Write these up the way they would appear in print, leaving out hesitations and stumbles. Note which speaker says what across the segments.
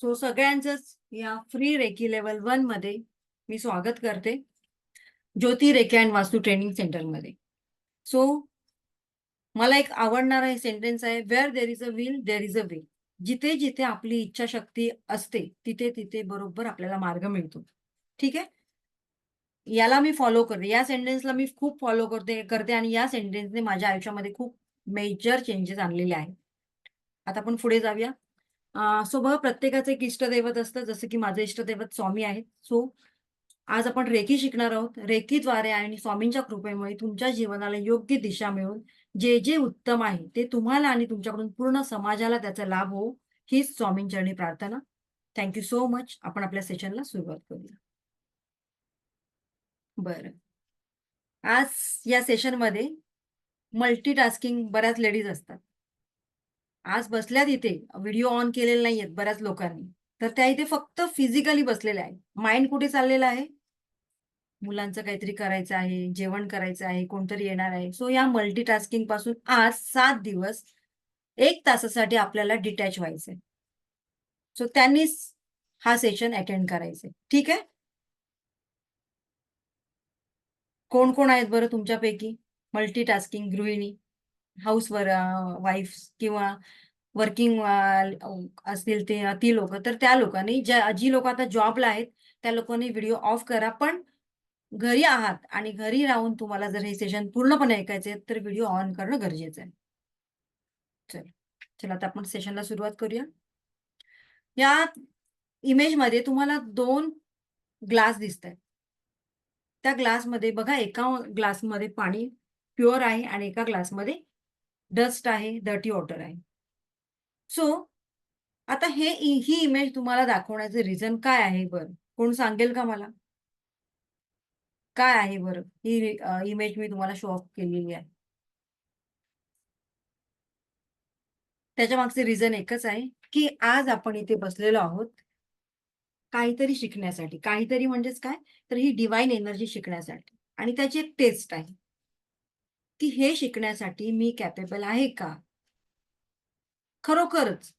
Speaker 1: So सगळ्यांचंच या free recce level 1 मध्ये मी स्वागत करते. Jyoti Reiki and vastu training सेंटरमध्ये. सो मला एक आवडणारा हे सेंटेन्स आहे, where there is a will there is a way. जिथे जिथे आपली इच्छाशक्ती असते तिथे तिथे बरोबर आपल्याला मार्ग मिळतो. ठीक आहे. याला मी फॉलो करते. या सेंटेन्सला मी खूप फॉलो करते आणि या सेंटेन्सने माझ्या आयुष्यामध्ये खूप मेजर चेंजेस आणलेले आहेत. आता आपण पुढे जाऊया. सो बघा, प्रत्येकाचं एक इष्टदैवत असतं. जसं की माझं इष्टदैवत स्वामी आहेत. सो आज आपण रेकी शिकणार आहोत. रेकीद्वारे आणि स्वामींच्या कृपेमुळे तुमच्या जीवनाला योग्य दिशा मिळून जे जे उत्तम आहे ते तुम्हाला आणि तुमच्याकडून पूर्ण समाजाला त्याचा लाभ हो, हीच स्वामींचरणी प्रार्थना. Thank so much. आपण आपल्या सेशनला सुरुवात करूया. बरं. आज या सेशनमध्ये मल्टीटास्किंग बऱ्याच लेडीज असतात. आज बसल्यात इथे, व्हिडिओ ऑन केलेले नाहीयेत बऱ्याच लोकांनी. तर त्या इथे फक्त फिजिकली बसलेल्या आहेत. माइंड कुठे चाललेला आहे? मुलांचं काहीतरी करायचं आहे, जेवण करायचं आहे, कोणतरी येणार आहे. सो या मल्टीटास्किंग पासून आज 7 दिवस 1 तासासाठी आपल्याला डिटॅच व्हायचंय. सो त्यांनीच हा सेशन अटेंड करायचंय. ठीक आहे? कोण-कोण आहेत बरं तुमच्यापैकी मल्टीटास्किंग गृहिणी, वाईफ्स किंवा वर्किंग असतील ते ती लोकं. तर त्या लोकांनी जी लोकं आता जॉबला आहेत, त्या लोकांनी व्हिडिओ ऑफ करा. पण घरी आहात आणि घरी राहून तुम्हाला जर हे सेशन पूर्णपणे ऐकायचे आहे, तर व्हिडिओ ऑन करणं गरजेचं आहे. चला. चला आता आपण सेशनला सुरुवात करूया. या इमेजमध्ये तुम्हाला 2 ग्लास दिसतायत. त्या ग्लासमध्ये बघा, एका ग्लासमध्ये पाणी प्युअर आहे आणि एका ग्लासमध्ये डस्ट आहे, डर्टी वॉटर आहे. सो आता ही इमेज तुम्हाला दाखवण्याचं रिझन काय आहे बरं? कोण सांगेल का मला? काय आहे बरं? ही इमेज मी तुम्हाला शो ऑफ केलेली आहे. त्याच्यामागचे रिझन एकच आहे, की आज आपण इथे बसलेलो आहोत काहीतरी शिकण्यासाठी. काहीतरी म्हणजेच काय? तर ही डिव्हाइन एनर्जी शिकण्यासाठी आणि त्याची एक टेस्ट आहे, की हे शिकण्यासाठी मी कॅपेबल आहे का? खरोखरच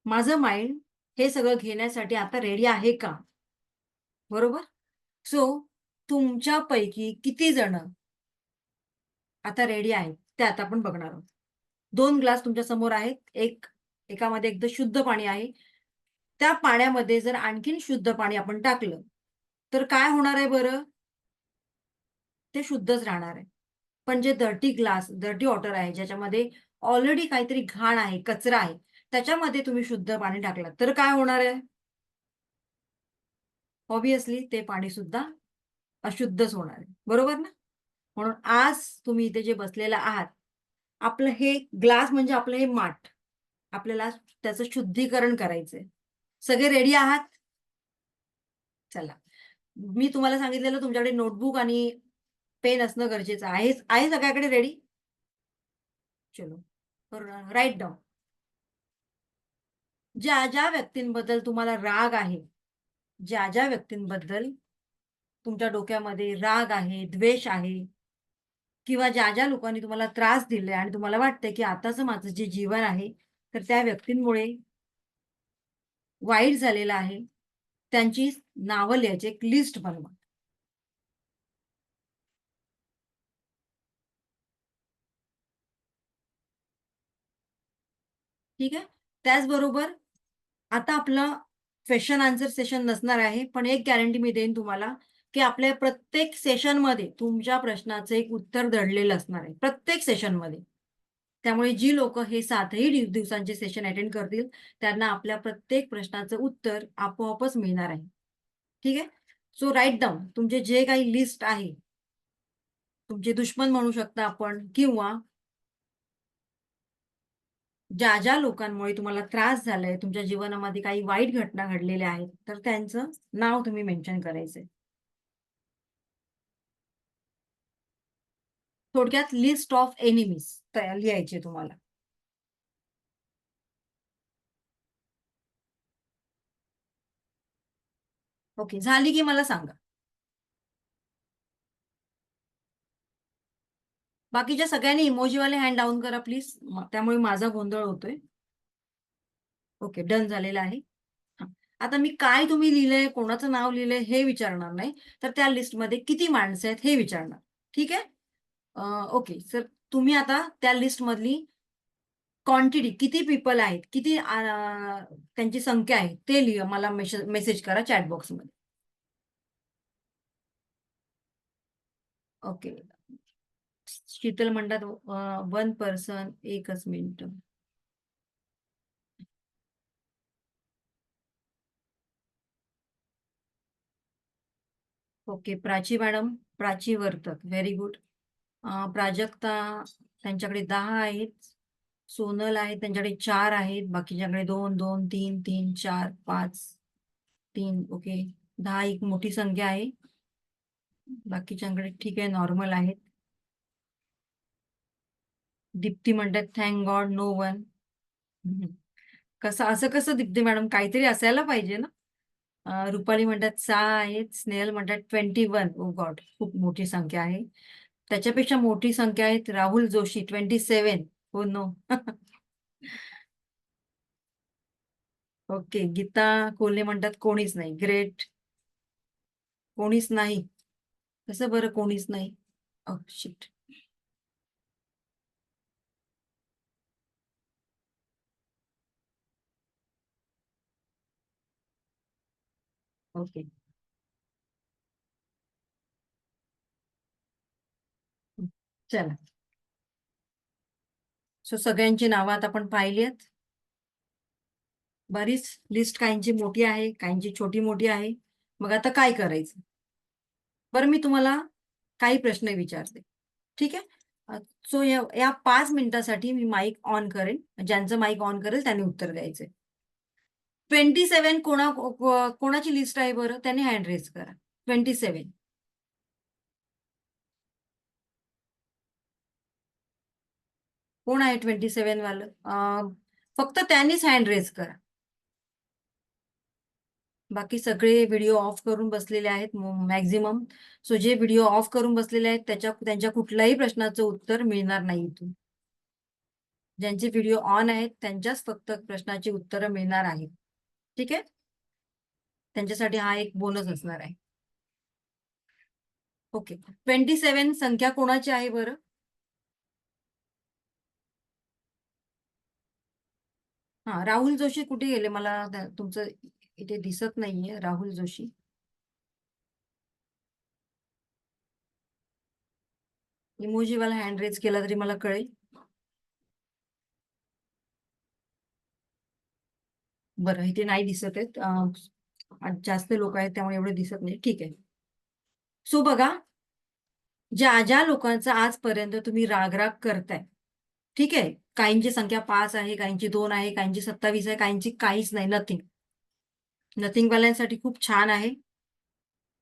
Speaker 1: माझं माइंड हे सगळं घेण्यासाठी आता रेडी आहे का? बरोबर? सो तुमच्यापैकी किती जण आता रेडी आहेत, ते आता आपण बघणार आहोत. 2 ग्लास तुमच्या समोर आहेत. एकामध्ये एकदम शुद्ध पाणी आहे. त्या पाण्यामध्ये जर आणखीन शुद्ध पाणी आपण टाकलं, तर काय होणार आहे बरं? ते शुद्धच राहणार आहे. पण जे डर्टी वॉटर आहे, ज्याच्यामध्ये ऑलरेडी काहीतरी घाण आहे, कचरा आहे, त्याच्यामध्ये तुम्ही शुद्ध पाणी टाकलं, तर काय होणार आहे? ऑब्व्हियसली ते पाणीसुद्धा अशुद्धच होणार आहे. बरोबर ना? म्हणून आज तुम्ही इथे जे बसलेला आहात, आपलं हे ग्लास म्हणजे आपलं हे माठ. आपल्याला त्याचं शुद्धीकरण करायचंय. सगळे रेडी आहात? चला. मी तुम्हाला सांगितलेलं तुमच्याकडे नोटबुक आणि पेन असणं गरजेचं आहे. आहे सगळ्याकडे रेडी? चलो. तर राइट डाउन. ज्या व्यक्तींबद्दल तुम्हाला राग आहे, ज्या व्यक्तींबद्दल तुमच्या डोक्यामध्ये राग आहे, द्वेष आहे किंवा ज्या लोकांनी तुम्हाला त्रास दिले आणि तुम्हाला वाटतंय, की आताचं माझं जे जीवन आहे, तर त्या व्यक्तींमुळे वाईट झालेलं आहे. त्यांची नावं लिहायची एक लिस्ट बनवा. ठीक आहे? त्याचबरोबर आता आपलं क्वेशन आन्सर सेशन नसणार आहे. पण एक गॅरंटी मी देईन तुम्हाला, की आपल्या प्रत्येक सेशनमध्ये तुमच्या प्रश्नाचं एक उत्तर दडलेलं असणार आहे. प्रत्येक सेशनमध्ये. त्यामुळे जी लोकं हे 7ही दिवसांचे सेशन अटेंड करतील, त्यांना आपल्या प्रत्येक प्रश्नाचं उत्तर आपोआपच मिळणार आहे. ठीक आहे? सो राइट डाउन तुमचे जे काही लिस्ट आहे, तुमचे दुश्मन म्हणू शकता आपण किंवा ज्या लोकांमुळे तुम्हाला त्रास झालाय, तुमच्या जीवनामध्ये काही वाईट घटना घडलेल्या आहेत, तर त्यांचं नाव तुम्ही मेन्शन करायचंय. थोडक्यात लिस्ट ऑफ एनिमीज लिहायची तुम्हाला. ओके. झाली की मला सांगा. बाकीच्या सगळ्यांनी इमोजीवाले हँड डाउन करा प्लीज. त्यामुळे माझा गोंधळ होतोय. ओके. डन झालेला आहे. हां. आता मी काय तुम्ही लिहिलंय, कोणाचं नाव लिहिलंय हे विचारणार नाही, तर त्या लिस्टमध्ये किती माणसं आहेत हे विचारणार. ठीक आहे? ओके. सर तुम्ही आता त्या लिस्टमधली क्वांटिटी किती पीपल आहेत, किती त्यांची संख्या आहे ते लिहा, मला मेसेज करा चॅट बॉक्समध्ये. ओके. शीतल म्हणतात 1 पर्सन, एकच minute. Okay. Prachi madam, Prachi Vartak, very good. Prajakta, त्यांच्याकडे 10 आहेत. सोनल आहे, त्यांच्याकडे 4 आहेत. बाकीच्याकडे 2, 2, 3, 3, 4, 5, 3. ओके. 10 एक मोठी संख्या आहे. बाकीच्यांकडे ठीक आहे, नॉर्मल आहेत. दीप्ती म्हणतात थँक गॉड नो वन. कसं असं कसं दीप्ती मॅडम, काहीतरी असायला पाहिजे ना. रुपाली म्हणतात 6 आहेत. स्नेहल म्हणतात 21. ओ गॉड, खूप मोठी संख्या आहे. त्याच्यापेक्षा मोठी संख्या आहे राहुल जोशी 27. हो नो. ओके. गीता कोल्हे म्हणतात कोणीच नाही. ग्रेट. कोणीच नाही. कसं बरं कोणीच नाही? शिट. ओके. चला. सो सगळ्यांची नावं आता आपण पाहिली आहेत. बरीच लिस्ट काहींची मोठी आहे, काहींची छोटी मोठी आहे. मग आता काय करायचं? बरं मी तुम्हाला काही प्रश्न विचारते. ठीक आहे? सो या 5 मिनिटासाठी मी माईक ऑन करेन. ज्यांचं माईक ऑन करेल त्यांनी उत्तर द्यायचंय. 27 कोणाची लिस्ट आहे बरं? त्यांनी हँड रेज करा. 27. कोण आहे 27 वालं? फक्त त्यांनीच हँड रेज करा. बाकी सगळे व्हिडिओ ऑफ करून बसलेले आहेत मॅक्झिमम. सो जे व्हिडिओ ऑफ करून बसलेले आहेत त्यांच्या कुठल्याही प्रश्नाचं उत्तर मिळणार नाही इथून. ज्यांचे व्हिडिओ ऑन आहेत त्यांच्याच फक्त प्रश्नाची उत्तरं मिळणार आहेत. ठीक आहे? त्यांच्यासाठी हा एक बोनस असणार आहे. ओके. 27 संख्या कोणाची आहे बरं? हा, राहुल जोशी कुठे गेले? मला तुमचं इथे दिसत नाहीये राहुल जोशी. इमोजीवाला हँड रेज केला तरी मला कळेल. बरं, इथे नाही दिसत आहेत. जास्त लोक आहेत त्यामुळे एवढे दिसत नाही. ठीक आहे. सो बघा, ज्या ज्या लोकांचा आजपर्यंत तुम्ही राग करताय, ठीक आहे, काहींची संख्या 5 आहे, काहींची 2 आहे, काहींची 27 आहे, काहींची काहीच नाही, नथिंग वाल्यांसाठी खूप छान आहे.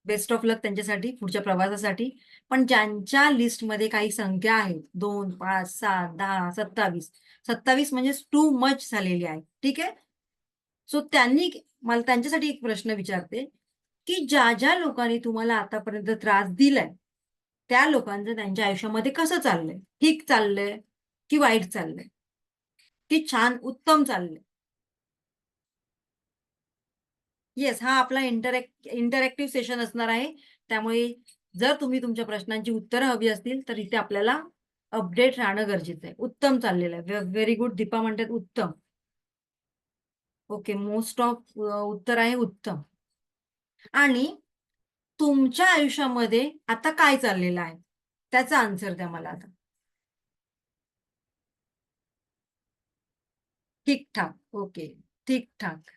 Speaker 1: बेस्ट ऑफ लक त्यांच्यासाठी पुढच्या प्रवासासाठी. पण ज्यांच्या लिस्टमध्ये काही संख्या आहेत 2, 5, 7, 10, 27, 27 म्हणजे टू मच झालेली आहे. ठीक आहे? सो त्यांनी मला त्यांच्यासाठी एक प्रश्न विचारते की ज्या ज्या लोकांनी तुम्हाला आतापर्यंत त्रास दिलाय त्या लोकांचं त्यांच्या आयुष्यामध्ये कसं चाललंय? ठीक चाललंय की वाईट चाललंय की छान उत्तम चाललंय? येस, हा आपला इंटरॅक्टिव्ह सेशन असणार आहे. त्यामुळे जर तुम्ही तुमच्या प्रश्नांची उत्तरं हवी असतील तर इथे आपल्याला अपडेट राहणं गरजेचं आहे. उत्तम चाललेलं आहे. Very good. दीपा म्हणतात उत्तम. ओके. मोस्ट ऑफ उत्तर आहे उत्तम. आणि तुमच्या आयुष्यामध्ये आता काय चाललेलं आहे त्याचा आन्सर द्या मला आता. ठीक-ठाक. ओके. ठीक-ठाक.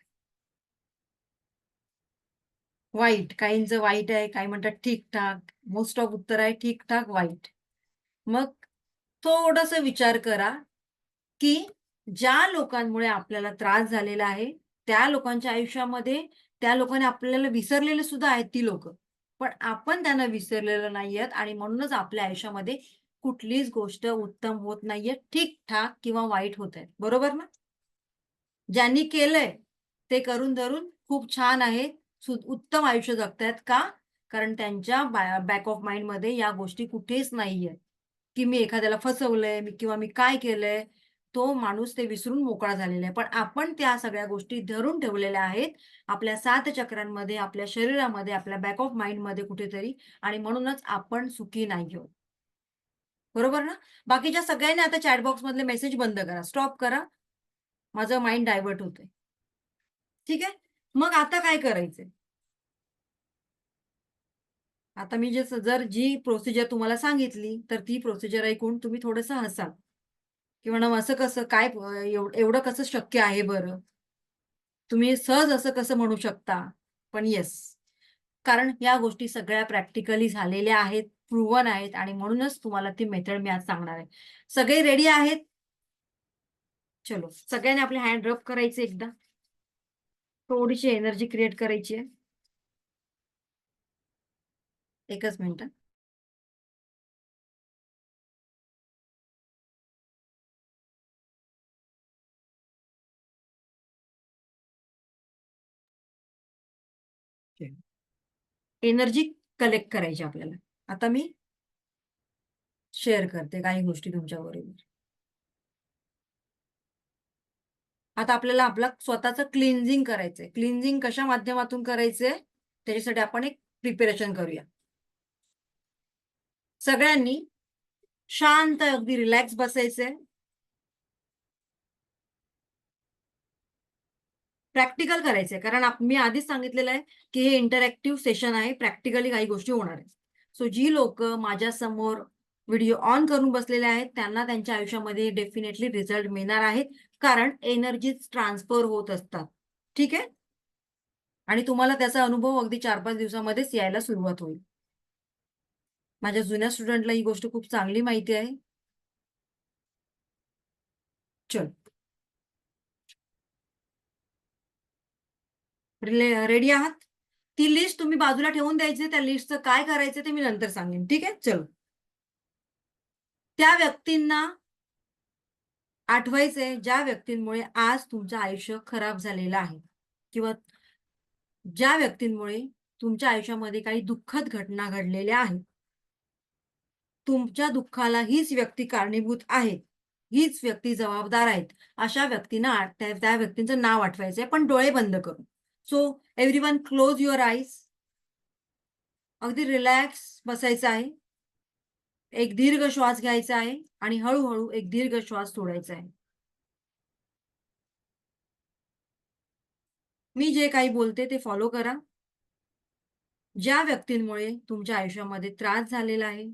Speaker 1: वाईट. काहींचं वाईट आहे, काही म्हणतात ठीक-ठाक. मोस्ट ऑफ उत्तर आहे ठीक-ठाक, वाईट. मग थोडंसं विचार करा की ज्या लोकांमुळे आपल्याला त्रास झालेला आहे त्या लोकांच्या आयुष्यामध्ये त्या लोकांनी आपल्याला विसरलेले सुद्धा आहेत ती लोक, पण आपण त्यांना विसरलेलं नाहीयेत आणि म्हणूनच आपल्या आयुष्यामध्ये कुठलीच गोष्ट उत्तम होत नाहीये, ठीक-ठाक किंवा वाईट होत आहे. बरोबर ना? ज्यांनी केलंय ते करून धरून खूप छान आहे, उत्तम आयुष्य जगतायत. का? कारण त्यांच्या बॅक ऑफ माइंडमध्ये या गोष्टी कुठेच नाहीये की मी एखाद्याला फसवलंय किंवा मी काय केलंय. तो माणूस ते विसरून मोकळा झालेला आहे. पण आपण त्या सगळ्या गोष्टी धरून ठेवलेल्या आहेत आपल्या 7 चक्रांमध्ये, आपल्या शरीरामध्ये, आपल्या बॅक ऑफ माइंडमध्ये कुठेतरी आणि म्हणूनच आपण सुखी नाही आहोत. बरोबर ना? बाकीच्या सगळ्यांनी आता चॅट बॉक्समधले मेसेज बंद करा. स्टॉप करा. माझं माइंड डायव्हर्ट होतंय. ठीक आहे? मग आता काय करायचंय? आता मी जर जी प्रोसिजर तुम्हाला सांगितली, तर ती प्रोसिजर ऐकून तुम्ही थोडंसं हसाल. की म्हणा असं कसं काय एवढं कसं शक्य आहे बरं? तुम्ही सहज असं कसं म्हणू शकता? पण येस, कारण या गोष्टी सगळ्या प्रॅक्टिकली झालेल्या आहेत, प्रूव्हन आहेत आणि म्हणूनच तुम्हाला ती मेथड मी आज सांगणार आहे. सगळे रेडी आहेत? चलो, सगळ्यांनी आपले हँड रब करायचे एकदा. थोडीशी एनर्जी क्रिएट करायची आहे. एकच मिनिट. एनर्जी कलेक्ट करायची आपल्याला. आता मी शेअर करते काही गोष्टी तुमच्याबरोबर. आता आपल्याला आपला स्वतःचं क्लिन्झिंग करायचंय. क्लिन्झिंग कशा माध्यमातून करायचंय? त्याच्यासाठी आपण एक प्रिपरेशन करूया. सगळ्यांनी शांत अगदी रिलॅक्स बसायचंय. प्रॅक्टिकल करायचंय कारण मी आधीच सांगितलेलं आहे, की हे इंटरॅक्टिव्ह सेशन आहे. प्रॅक्टिकली काही गोष्टी होणार आहेत. सो जी लोकं माझ्यासमोर व्हिडिओ ऑन करून बसलेले आहेत, त्यांना त्यांच्या आयुष्यामध्ये डेफिनेटली रिझल्ट मिळणार आहेत. कारण एनर्जीज ट्रान्सफर होत असतात. ठीक आहे? आणि तुम्हाला त्याचा अनुभव अगदी 4-5 दिवसामध्येच यायला सुरुवात होईल. माझ्या जुन्या स्टुडंटला ही गोष्ट खूप चांगली माहिती आहे. चल. रेडी आहात? ती लिस्ट तुम्ही बाजूला ठेवून द्यायची. त्या लिस्टचं काय करायचं ते मी नंतर सांगेन. ठीक आहे? चलो. त्या व्यक्तींना आठवायचंय ज्या व्यक्तींमुळे आज तुमचं आयुष्य खराब झालेलं आहे किंवा ज्या व्यक्तींमुळे तुमच्या आयुष्यामध्ये काही दुःखद घटना घडलेल्या आहेत. तुमच्या दुःखाला हीच व्यक्ती कारणीभूत आहे. हीच व्यक्ती जबाबदार आहेत. अशा व्यक्तींना त्या व्यक्तींचं नाव आठवायचंय, पण डोळे बंद करून. So everyone close your eyes. अगदी रिलॅक्स बसायचं आहे. एक दीर्घ श्वास घ्यायचा आहे आणि हळू एक दीर्घ श्वास सोडायचा आहे. मी जे काही बोलते ते फॉलो करा. ज्या व्यक्तींमुळे तुमच्या आयुष्यामध्ये त्रास झालेला आहे,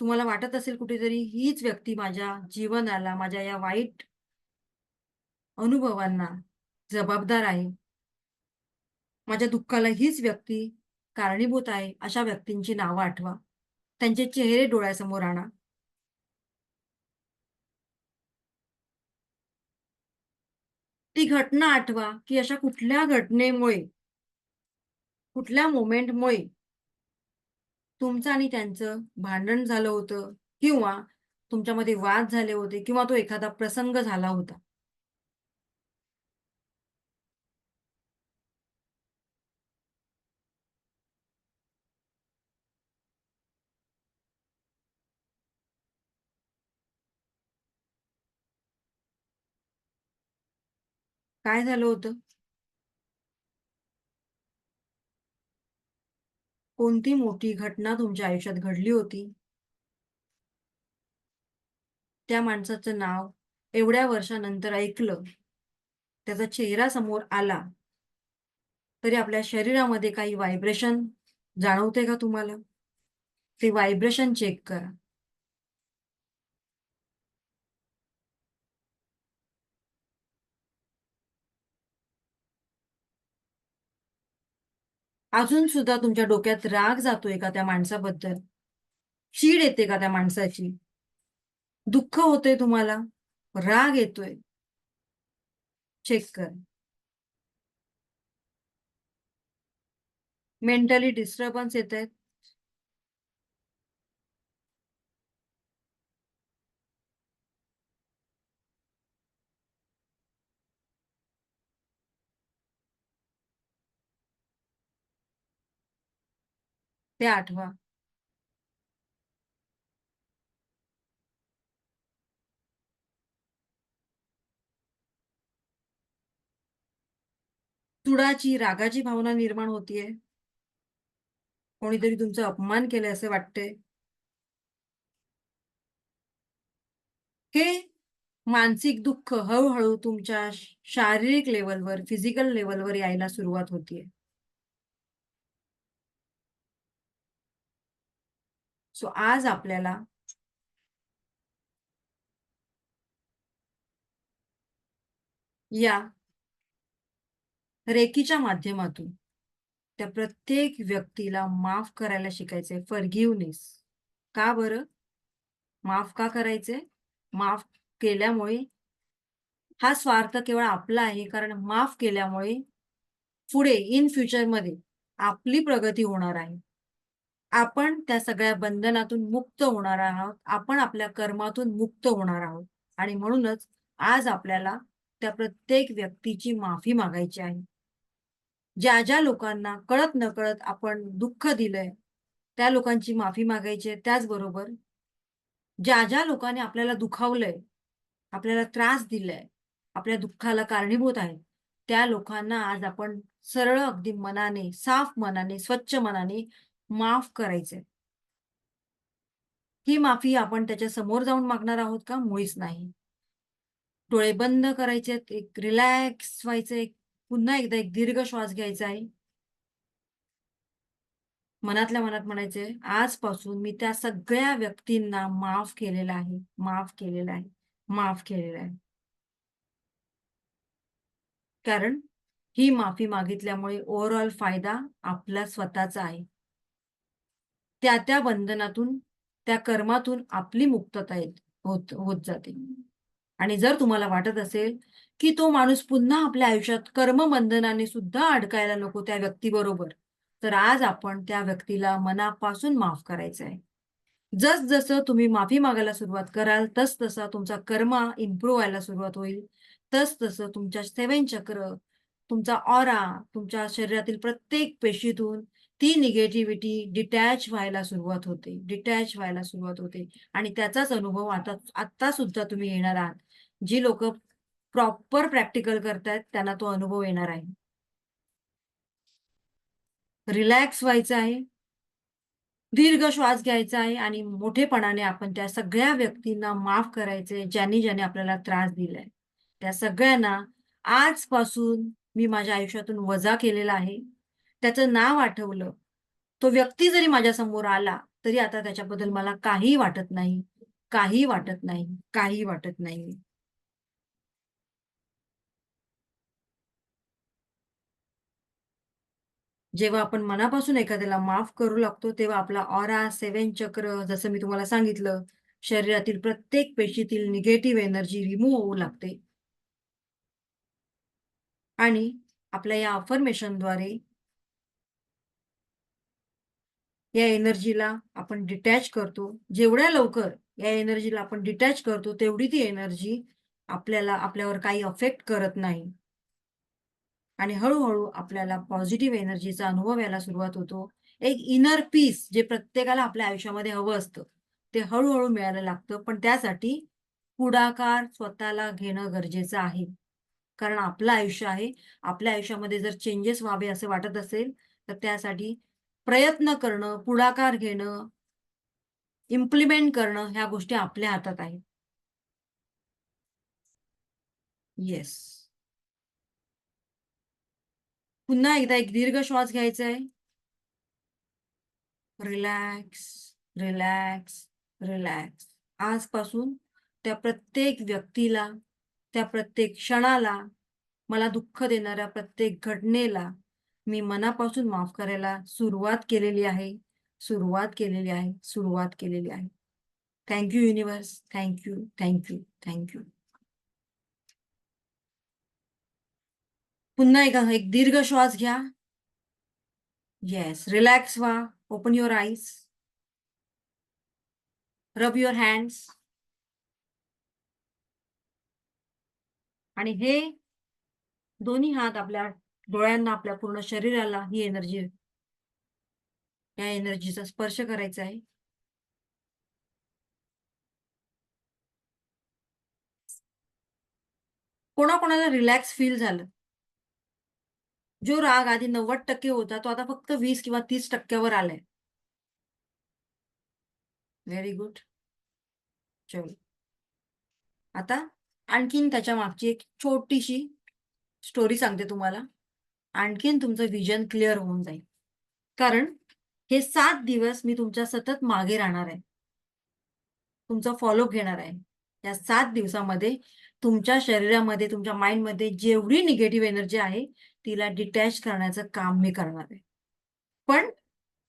Speaker 1: तुम्हाला वाटत असेल कुठेतरी हीच व्यक्ती माझ्या जीवनाला, माझ्या या वाईट अनुभवांना जबाबदार आहे. माझ्या दुःखाला हीच व्यक्ती कारणीभूत आहे. अशा व्यक्तींची नावं आठवा. त्यांचे चेहरे डोळ्यासमोर आणा. ती घटना आठवा, की अशा कुठल्या घटनेमुळे, कुठल्या मोमेंटमुळे तुमचं आणि त्यांचं भांडण झालं होतं किंवा तुमच्यामध्ये वाद झाले होते किंवा तो एखादा प्रसंग झाला होता. काय झालं होतं? कोणती मोठी घटना तुमच्या आयुष्यात घडली होती? त्या माणसाचं नाव एवढ्या वर्षानंतर ऐकलं, त्याचा चेहरा समोर आला, तरी आपल्या शरीरामध्ये काही व्हायब्रेशन जाणवते का तुम्हाला? ते व्हायब्रेशन चेक करा. अजून सुद्धा तुमच्या डोक्यात राग जातोय का त्या माणसाबद्दल? चीड येते का त्या माणसाची? दुःख होतंय तुम्हाला? राग येतोय? चेक करा. मेंटली डिस्टर्बन्स येतायत? ते आठवा. सुडाची, रागाची भावना निर्माण होतीये. कोणीतरी तुमचा अपमान केलाय असं वाटतंय. हे मानसिक दुःख हळू-हळू तुमच्या शारीरिक लेव्हलवर, फिजिकल लेव्हलवर यायला सुरुवात होतीये. सो आज आपल्याला या रेकीच्या माध्यमातून त्या प्रत्येक व्यक्तीला माफ करायला शिकायचंय. फॉरगिव्हनेस. का बरं? माफ का करायचंय? माफ केल्यामुळे हा स्वार्थ केवळ आपला आहे. कारण माफ केल्यामुळे पुढे इन फ्युचरमध्ये आपली प्रगती होणार आहे. आपण त्या सगळ्या बंधनातून मुक्त होणार आहोत. आपण आपल्या कर्मातून मुक्त होणार आहोत. आणि म्हणूनच आज आपल्याला त्या प्रत्येक व्यक्तीची माफी मागायची आहे. ज्या लोकांना कळत-नकळत आपण दुःख दिलंय, त्या लोकांची माफी मागायची आहे. त्याचबरोबर ज्या लोकांनी आपल्याला दुखावलंय, आपल्याला त्रास दिलाय, आपल्या दुःखाला कारणीभूत आहेत, त्या लोकांना आज आपण सरळ अगदी मनाने, साफ मनाने, स्वच्छ मनाने माफ करायचंय. ही माफी आपण त्याच्या समोर जाऊन मागणार आहोत का? मुळीच नाही. डोळे बंद करायचेत, एक रिलॅक्स व्हायचं, पुन्हा एकदा एक दीर्घ श्वास घ्यायचा आहे. मनातल्या मनात म्हणायचंय, आजपासून मी त्या सगळ्या व्यक्तींना माफ केलेलं आहे, माफ केलेलं आहे, माफ केलेलं आहे. कारण ही माफी मागितल्यामुळे ओव्हरऑल फायदा आपला स्वतःचा आहे. त्या बंधनातून, त्या कर्मातून आपली मुक्तता होत होत जाते. आणि जर तुम्हाला वाटत असेल, की तो माणूस पुन्हा आपल्या आयुष्यात कर्मबंधनाने सुद्धा अडकायला नको त्या व्यक्तीबरोबर, तर आज आपण त्या व्यक्तीला मनापासून माफ करायचं आहे. जसं तुम्ही माफी मागायला सुरुवात कराल, तसं तुमचा कर्मा इम्प्रूव्ह व्हायला सुरुवात होईल. तसं तुमच्या 7 चक्र, तुमचा ऑरा, तुमच्या शरीरातील प्रत्येक पेशीतून ती निगेटिव्हिटी डिटॅच व्हायला सुरुवात होते, डिटॅच व्हायला सुरुवात होते आणि त्याचाच अनुभव आता सुद्धा तुम्ही घेणार आहात. जी लोकं प्रॉपर प्रॅक्टिकल करतायत, त्यांना तो अनुभव येणार आहे. रिलॅक्स व्हायचं आहे. दीर्घ श्वास घ्यायचा आहे आणि मोठेपणाने आपण त्या सगळ्या व्यक्तींना माफ करायचंय, ज्यांनी आपल्याला त्रास दिलाय. त्या सगळ्यांना आजपासून मी माझ्या आयुष्यातून वजा केलेला आहे. त्याचं नाव आठवलं, तो व्यक्ती जरी माझ्यासमोर आला, तरी आता त्याच्याबद्दल मला काहीही वाटत नाही, काही वाटत नाही, काही वाटत नाही. जेव्हा आपण मनापासून एखाद्याला माफ करू लागतो, तेव्हा आपला ऑरा, 7 चक्र जसं मी तुम्हाला सांगितलं, शरीरातील प्रत्येक पेशीतील निगेटिव्ह एनर्जी रिमूव्ह होऊ लागते. आणि आपल्या या अफर्मेशनद्वारे या एनर्जीला आपण डिटॅच करतो. जेवढ्या लवकर या एनर्जीला आपण डिटॅच करतो, तेवढी ती एनर्जी आपल्यावर काही अफेक्ट करत नाही. आणि हळू-हळू आपल्याला पॉझिटिव्ह एनर्जीचा अनुभव यायला सुरुवात होतो. एक इनर पीस जे प्रत्येकाला आपल्या आयुष्यामध्ये हवं असतं, ते हळू मिळायला लागतं. पण त्यासाठी पुढाकार स्वतःला घेणं गरजेचं आहे. कारण आपलं आयुष्य आहे. आपल्या आयुष्यामध्ये जर चेंजेस व्हावे असे वाटत असेल, तर त्यासाठी प्रयत्न करणं, पुढाकार घेणं, इम्प्लिमेंट करणं ह्या गोष्टी आपल्या हातात आहेत. येस. पुन्हा एकदा एक दीर्घ श्वास घ्यायचा आहे. Relax, relax, relax. आजपासून त्या प्रत्येक व्यक्तीला, त्या प्रत्येक क्षणाला, मला दुःख देणाऱ्या प्रत्येक घटनेला मी मनापासून माफ करायला सुरुवात केलेली आहे, सुरुवात केलेली आहे, सुरुवात केलेली आहे. Thank you universe. Thank you, thank you, thank you. पुन्हा एकदा एक दीर्घ श्वास घ्या. येस, रिलॅक्स व्हा. Open your eyes. रब युअर हँड्स. आणि हे दोन्ही हात आपल्या डोळ्यांना, आपल्या पूर्ण शरीराला या एनर्जीचा स्पर्श करायचा आहे. कोणाकोणाला रिलॅक्स फील झालं? जो राग आधी 90% होता तो आता फक्त 20 किंवा 30% आलाय. Very good. चलो, आता आणखीन त्याच्या मागची एक छोटीशी स्टोरी सांगते तुम्हाला. आणखीन तुमचं विजन क्लिअर होऊन जाईल. कारण हे 7 दिवस मी तुमच्या सतत मागे राहणार आहे, तुमचा फॉलोअप घेणार आहे. या 7 दिवसामध्ये तुमच्या शरीरामध्ये, तुमच्या माइंडमध्ये जेवढी निगेटिव्ह एनर्जी आहे तिला डिटॅच करण्याचं काम मी करणार आहे. पण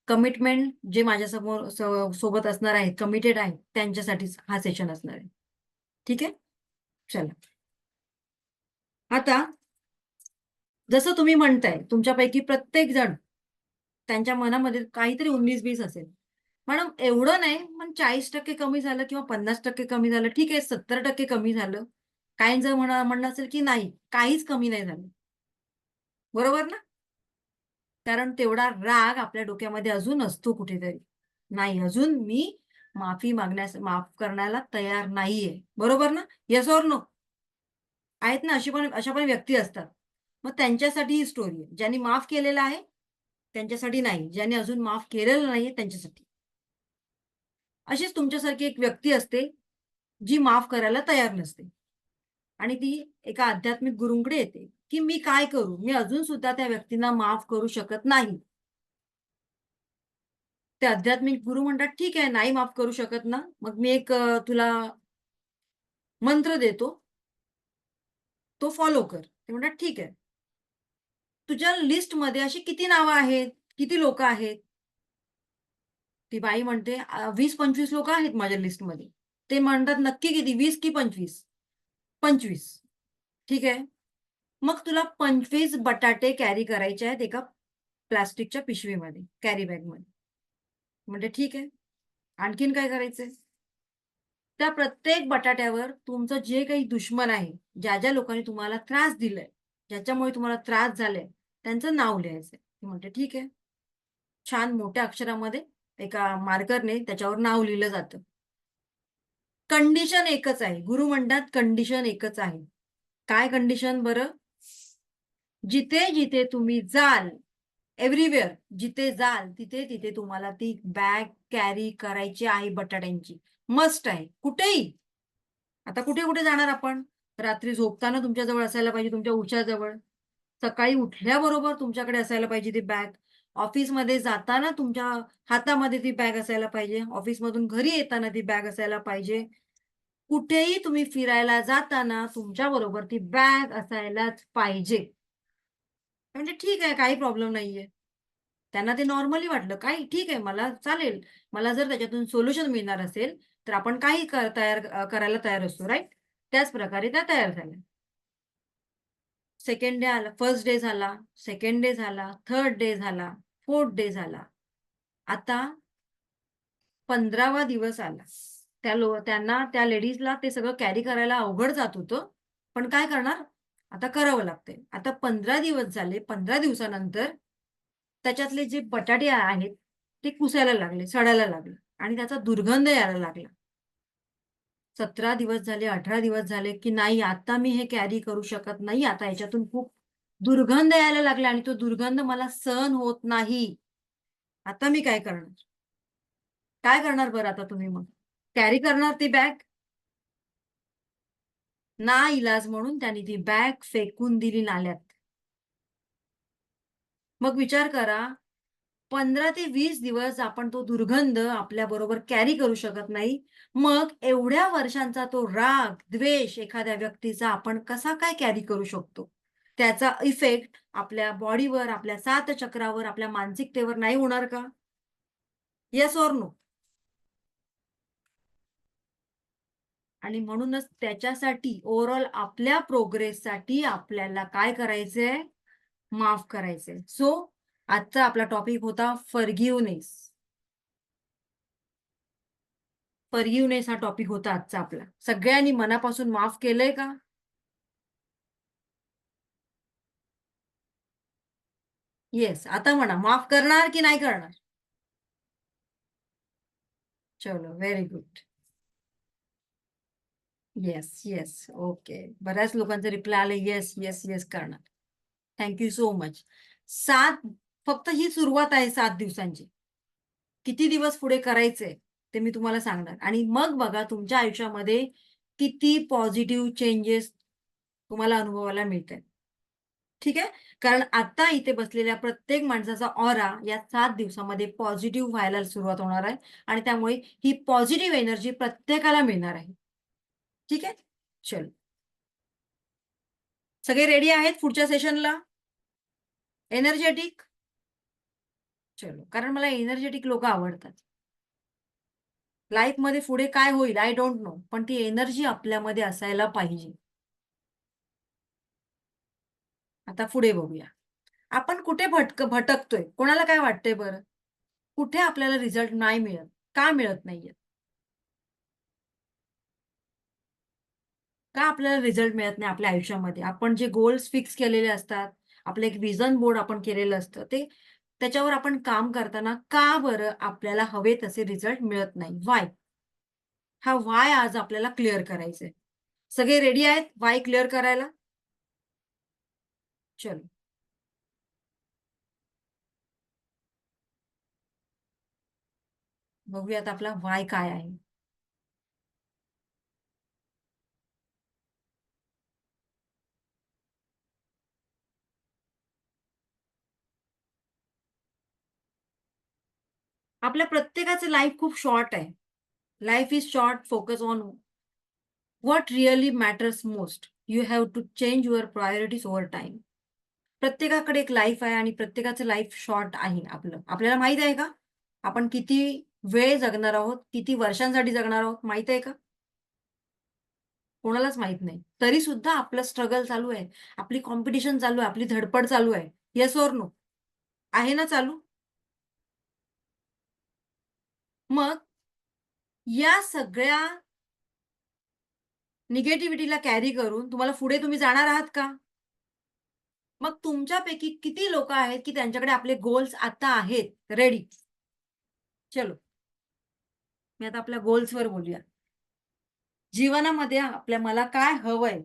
Speaker 1: कमिटमेंट जे माझ्यासमोर सोबत असणार आहेत, कमिटेड आहेत, त्यांच्यासाठीच हा सेशन असणार आहे. ठीक आहे, चला. आता जसं तुम्ही म्हणताय, तुमच्यापैकी प्रत्येक जण त्यांच्या मनामध्ये काहीतरी 19-20 असेल. मॅडम एवढं नाही, पण 40% कमी झालं किंवा 50% कमी झालं, ठीक आहे, 70% कमी झालं. काहींचं म्हणणं असेल की नाही, काहीच कमी नाही झालं. बरोबर ना? कारण तेवढा राग आपल्या डोक्यामध्ये अजून असतो कुठेतरी. नाही, अजून मी माफ करण्याला तयार नाहीये. बरोबर ना? Yes or no? आहेत ना, अशा पण व्यक्ती असतात. मग त्यांच्यासाठी ही स्टोरी आहे. ज्यांनी माफ केलेलं आहे, त्यांच्यासाठी नाही. ज्यांनी अजून माफ केलेलं नाहीये, त्यांच्यासाठी. अशीच तुमच्यासारखी एक व्यक्ती असते, जी माफ करायला तयार नसते. आणि ती एका आध्यात्मिक गुरूंकडे येते, की मी काय करू? मी अजून सुद्धा त्या व्यक्तींना माफ करू शकत नाही. ते आध्यात्मिक गुरु म्हणतात, "ठीक आहे, नाही माफ करू शकत ना, मग मी एक तुला मंत्र देतो, तो फॉलो कर." ते म्हणतात, "ठीक आहे. तुझ्या लिस्टमध्ये अशी किती नावं आहेत? किती लोकं आहेत?" ती बाई म्हणते, 20-25 लोकं आहेत माझ्या लिस्टमध्ये." ते म्हणतात, "नक्की किती? 20 की 25?" "25." "ठीक आहे. मग तुला 25 बटाटे कॅरी करायचे आहेत एका प्लास्टिकच्या पिशवीमध्ये, कॅरी बॅगमध्ये." म्हटलं, "ठीक आहे. आणखीन काय करायचंय?" त्या प्रत्येक बटाट्यावर तुमचं जे काही दुश्मन आहे, ज्या लोकांनी तुम्हाला त्रास दिलाय, ज्याच्यामुळे तुम्हाला त्रास झालाय, त्यांचं नाव लिहायचंय. मी म्हटलं, "ठीक आहे." छान मोठ्या अक्षरामध्ये एका मार्करने त्याच्यावर नाव लिहिलं जातं. कंडिशन एकच आहे. गुरु म्हणतात कंडिशन एकच आहे. काय कंडिशन बरं? जिथे-जिथे तुम्ही जाल, एव्हरीवेअर जिथे जाल, तिथे-तिथे तुम्हाला ती बॅग कॅरी करायची आहे बटाट्यांची. मस्ट आहे. कुठेही. आता कुठे-कुठे जाणार आपण? रात्री झोपताना तुमच्याजवळ असायला पाहिजे, तुमच्या उशाजवळ. सकाळी उठल्याबरोबर तुमच्याकडे असायला पाहिजे ती बॅग. ऑफिसमध्ये जाताना तुमच्या हातामध्ये ती बॅग असायला पाहिजे. ऑफिसमधून घरी येताना ती बॅग असायला पाहिजे. कुठेही तुम्ही फिरायला जाताना तुमच्याबरोबर ती बॅग असायलाच पाहिजे. म्हणजे ठीक आहे, काही प्रॉब्लेम नाहीये. त्यांना ते नॉर्मली वाटलं. काही ठीक आहे, मला चालेल. मला जर त्याच्यातून सोल्युशन मिळणार असेल, तर आपण काही करायला तयार असतो, राइट? त्याच प्रकारे त्या तयार झाल्या. सेकंड डे आला, फर्स्ट डे झाला, सेकंड डे झाला, थर्ड डे झाला, फोर्थ डे झाला. आता 15वा दिवस आला. त्यांना त्या लेडीजला ते सगळं कॅरी करायला अवघड जात होतं. पण काय करणार? आता करावं लागतंय. आता 15 दिवस झाले. 15 दिवसानंतर त्याच्यातले जे बटाटे आहेत, ते कुसायला लागले, सडायला लागले आणि त्याचा दुर्गंध यायला लागला. 17 दिवस झाले, 18 दिवस झाले, की नाही आता मी हे कॅरी करू शकत नाही. आता याच्यातून खूप दुर्गंध यायला लागला आणि तो दुर्गंध मला सहन होत नाही. आता मी काय करणार? काय करणार बरं आता तुम्ही मग? कॅरी करणार ती बॅग? नाइलाज म्हणून त्यांनी ती बॅग फेकून दिली नाल्यात. मग विचार करा, 15 ते 20 दिवस आपण तो दुर्गंध आपल्याबरोबर कॅरी करू शकत नाही. मग एवढ्या वर्षांचा तो राग, द्वेष एखाद्या व्यक्तीचा आपण कसा काय कॅरी करू शकतो? त्याचा इफेक्ट आपल्या बॉडीवर, आपल्या 7 चक्रावर, आपल्या मानसिकतेवर नाही होणार का? Yes or no? आणि म्हणूनच त्याच्यासाठी ओव्हरऑल आपल्या प्रोग्रेससाठी आपल्याला काय करायचंय? माफ करायचंय. सो आजचा आपला टॉपिक होता फॉरगिव्हनेस. फॉरगिव्हनेस हा टॉपिक होता आजचा आपला. सगळ्यांनी मनापासून माफ केलंय का? येस. आता म्हणा माफ करणार की नाही करणार? चलो very good. Yes, yes. Okay. बऱ्याच लोकांचे रिप्लाय आले येस, येस, येस करणार. Thank you so much. 7 फक्त ही सुरुवात आहे 7 दिवसांची. किती दिवस पुढे करायचंय ते मी तुम्हाला सांगणार आणि मग बघा तुमच्या आयुष्यामध्ये किती पॉझिटिव्ह चेंजेस तुम्हाला अनुभवायला मिळतात. ठीक आहे? कारण आता इथे बसलेल्या प्रत्येक माणसाचा ऑरा या 7 दिवसामध्ये पॉझिटिव्ह व्हायला सुरुवात होणार आहे आणि त्यामुळे ही पॉझिटिव्ह एनर्जी प्रत्येकाला मिळणार आहे. ठीक आहे? चलो. सगळे रेडी आहेत पुढच्या सेशनला? एनर्जेटिक? चलो. कारण मला एनर्जेटिक लोकं आवडतात. लाईफमध्ये पुढे काय होईल आय डोंट नो. पण ती एनर्जी आपल्यामध्ये असायला पाहिजे. आता पुढे बघूया. आपण कुठे भटकतोय? कोणाला काय वाटतंय बरं? कुठे आपल्याला रिझल्ट नाही मिळत? का मिळत नाहीये? का आपल्याला रिझल्ट मिळत नाही आपल्या आयुष्यामध्ये? आपण जे गोल्स फिक्स केलेले असतात, आपलं एक व्हिजन बोर्ड आपण केलेलं असतं, ते त्याच्यावर आपण काम करताना का बरं आपल्याला हवे तसे रिझल्ट मिळत नाही? व्हाय? हा व्हाय आज आपल्याला क्लिअर करायचा आहे. सगळे रेडी आहेत व्हाय क्लिअर करायला? चलो. बघूयात आपला व्हाय काय आहे? आपल्या प्रत्येकाचं लाईफ खूप शॉर्ट आहे. Life is short. Focus on what really matters most. You have to change your priorities over time. प्रत्येकाकडे एक लाईफ आहे आणि प्रत्येकाचं लाईफ शॉर्ट आहे आपलं. आपल्याला माहीत आहे का? आपण किती वेळ जगणार आहोत? किती वर्षांसाठी जगणार आहोत? माहीत आहे का? कोणालाच माहीत नाही. तरीसुद्धा आपलं स्ट्रगल चालू आहे. आपली कॉम्पिटिशन चालू आहे. आपली धडपड चालू आहे. Yes or no? आहे ना चालू? मग या सगळ्या निगेटिव्हिटीला कॅरी करून पुढे तुम्ही जाणार आहात का? मग तुमच्यापैकी किती लोकं आहेत, की त्यांच्याकडे आपले गोल्स आता आहेत रेडी? चलो. मी आता आपल्या गोल्सवर बोलूया. जीवनामध्ये आपल्या मला काय हवंय?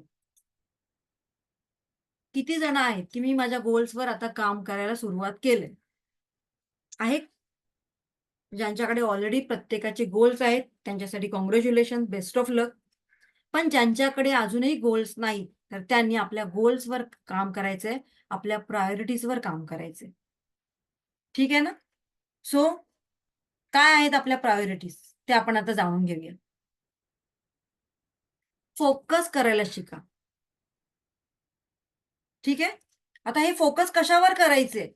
Speaker 1: किती जण आहेत, की मी माझ्या गोल्सवर आता काम करायला सुरुवात केलंय? आहे ज्यांच्याकडे ऑलरेडी प्रत्येकाचे गोल्स आहेत, त्यांच्यासाठी काँग्रॅच्युलेशन, बेस्ट ऑफ लक. पण ज्यांच्याकडे अजूनही गोल्स नाहीत, तर त्यांनी आपल्या गोल्सवर काम करायचंय, आपल्या प्रायोरिटीजवर काम करायचंय. ठीक आहे ना? सो काय आहेत आपल्या प्रायोरिटीज? ते आपण आता जाणून घेऊया. फोकस करायला शिका. ठीक आहे? आता हे फोकस कशावर करायचे?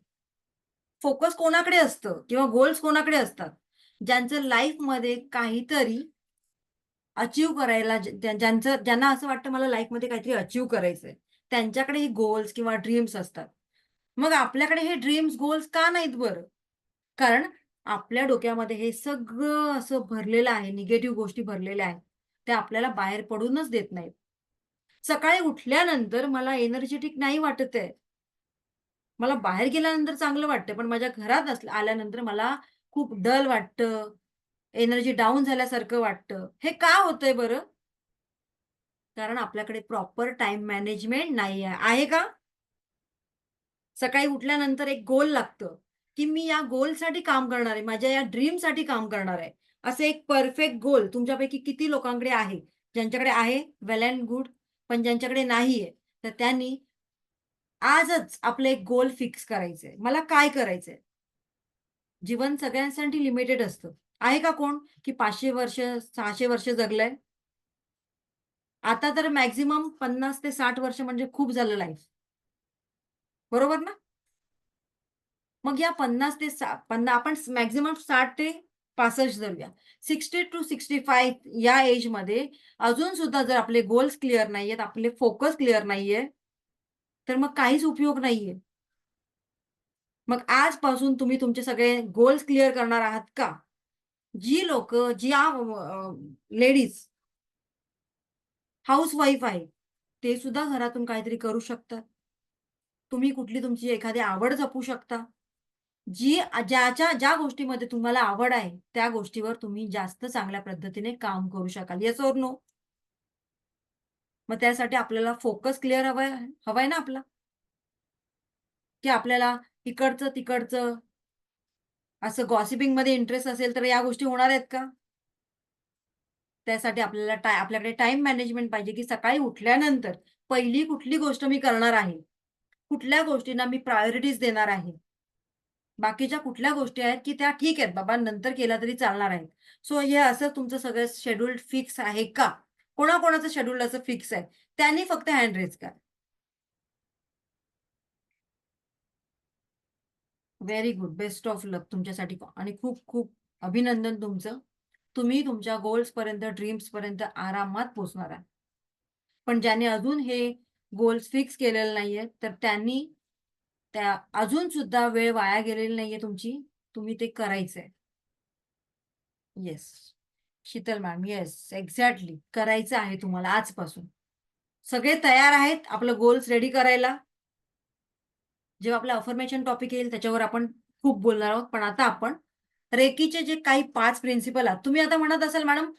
Speaker 1: फोकस कोणाकडे असतं किंवा गोल्स कोणाकडे असतात? ज्यांचं लाईफमध्ये काहीतरी अचीव्ह करायला ज्यांना असं वाटतं मला लाईफमध्ये काहीतरी अचीव्ह करायचंय. त्यांच्याकडे हे गोल्स किंवा ड्रीम्स असतात. मग आपल्याकडे हे ड्रीम्स, गोल्स का नाहीत बरं? कारण आपल्या डोक्यामध्ये हे सगळं असं भरलेलं आहे, निगेटिव्ह गोष्टी भरलेल्या आहेत. त्या आपल्याला बाहेर पडूनच देत नाहीत. सकाळी उठल्यानंतर मला एनर्जेटिक नाही वाटत आहे. मला बाहेर गेल्यानंतर चांगलं वाटतं, पण माझ्या घरात आल्यानंतर मला खूप डल वाटतं, एनर्जी डाउन झाल्यासारखं वाटतं. हे का होतंय बरं? कारण आपल्याकडे प्रॉपर टाईम मॅनेजमेंट नाही आहे. आहे का? सकाळी उठल्यानंतर एक गोल लागतं, की मी या गोलसाठी काम करणार आहे. माझ्या या ड्रीमसाठी काम करणार आहे. असे एक परफेक्ट गोल तुमच्यापैकी किती लोकांकडे आहे? ज्यांच्याकडे आहे वेल एंड गुड. पण ज्यांच्याकडे नाहीये, तर त्यांनी आजच आपलं एक गोल फिक्स करायचंय. मला काय करायचंय? जीवन सगळ्यांसाठी लिमिटेड असतं. आहे का कोण, की 500 वर्ष, 600 वर्ष जगलंय? आता तर मॅक्सिमम 50 ते 60 वर्ष म्हणजे खूप झालं लाईफ. बरोबर ना? मग या 50 ते आपण मॅक्सिमम 60 ते 65 धरूया. 60 टू 65 या एजमध्ये अजून सुद्धा जर आपले गोल्स क्लिअर नाहीयेत, आपले फोकस क्लिअर नाहीये, तर मग काहीच उपयोग नाहीये. मग आजपासून तुम्ही तुमचे सगळे गोल्स क्लिअर करणार आहात का? जी लोकं, ज्या लेडीज हाउसवाईफ आहे, ते सुद्धा घरातून काहीतरी करू शकतात. तुम्ही कुठली तुमची एखादी आवड जपू शकता. ज्या गोष्टीमध्ये तुम्हाला आवड आहे, त्या गोष्टीवर तुम्ही जास्त चांगल्या पद्धतीने काम करू शकाल. Yes or no? मग त्यासाठी आपल्याला फोकस क्लिअर हवाय हवाय ना आपला? की आपल्याला इकडचं तिकडचं असं गॉसिपिंग मध्ये इंटरेस्ट असेल तर या गोष्टी होणार आहेत का? त्यासाठी आपल्याला आपल्याकडे टाइम मॅनेजमेंट पाहिजे, की सकाळी उठल्यानंतर पहिली कुठली गोष्ट मी करणार आहे. कुठल्या गोष्टींना मी प्रायोरिटीज देणार आहे. बाकीच्या कुठल्या गोष्टी आहेत, की त्या ठीक आहेत बाबा नंतर केल्या तरी चालणार आहेत. सो हे असं तुमचं सगळं शेड्यूल फिक्स आहे का? कोणाकोणाचं शेड्यूल असं फिक्स आहे. त्यांनी फक्त हँड रेज करा. Very good. बेस्ट ऑफ लक तुमच्यासाठी आणि खूप खूप अभिनंदन तुमचं. तुम्ही तुमच्या गोल्सपर्यंत, ड्रीम्सपर्यंत आरामात पोहोचणार आहे. पण ज्याने अजून हे गोल्स फिक्स केलेले नाहीये, तर त्यांनी त्या अजून सुद्धा वेळ वाया गेलेली नाहीये तुमची. तुम्ही ते करायचंय. Yes. Sheetal ma'am, yes, exactly. करायचं आहे तुम्हाला आजपासून. सगळे तयार आहेत आपलं गोल्स रेडी करायला? जेव्हा आपलं अफर्मेशन टॉपिक येईल त्याच्यावर आपण खूप बोलणार आहोत. पण आता आपण रेकीचे जे काही 5 प्रिन्सिपल आहेत. तुम्ही आता म्हणत असाल मॅडम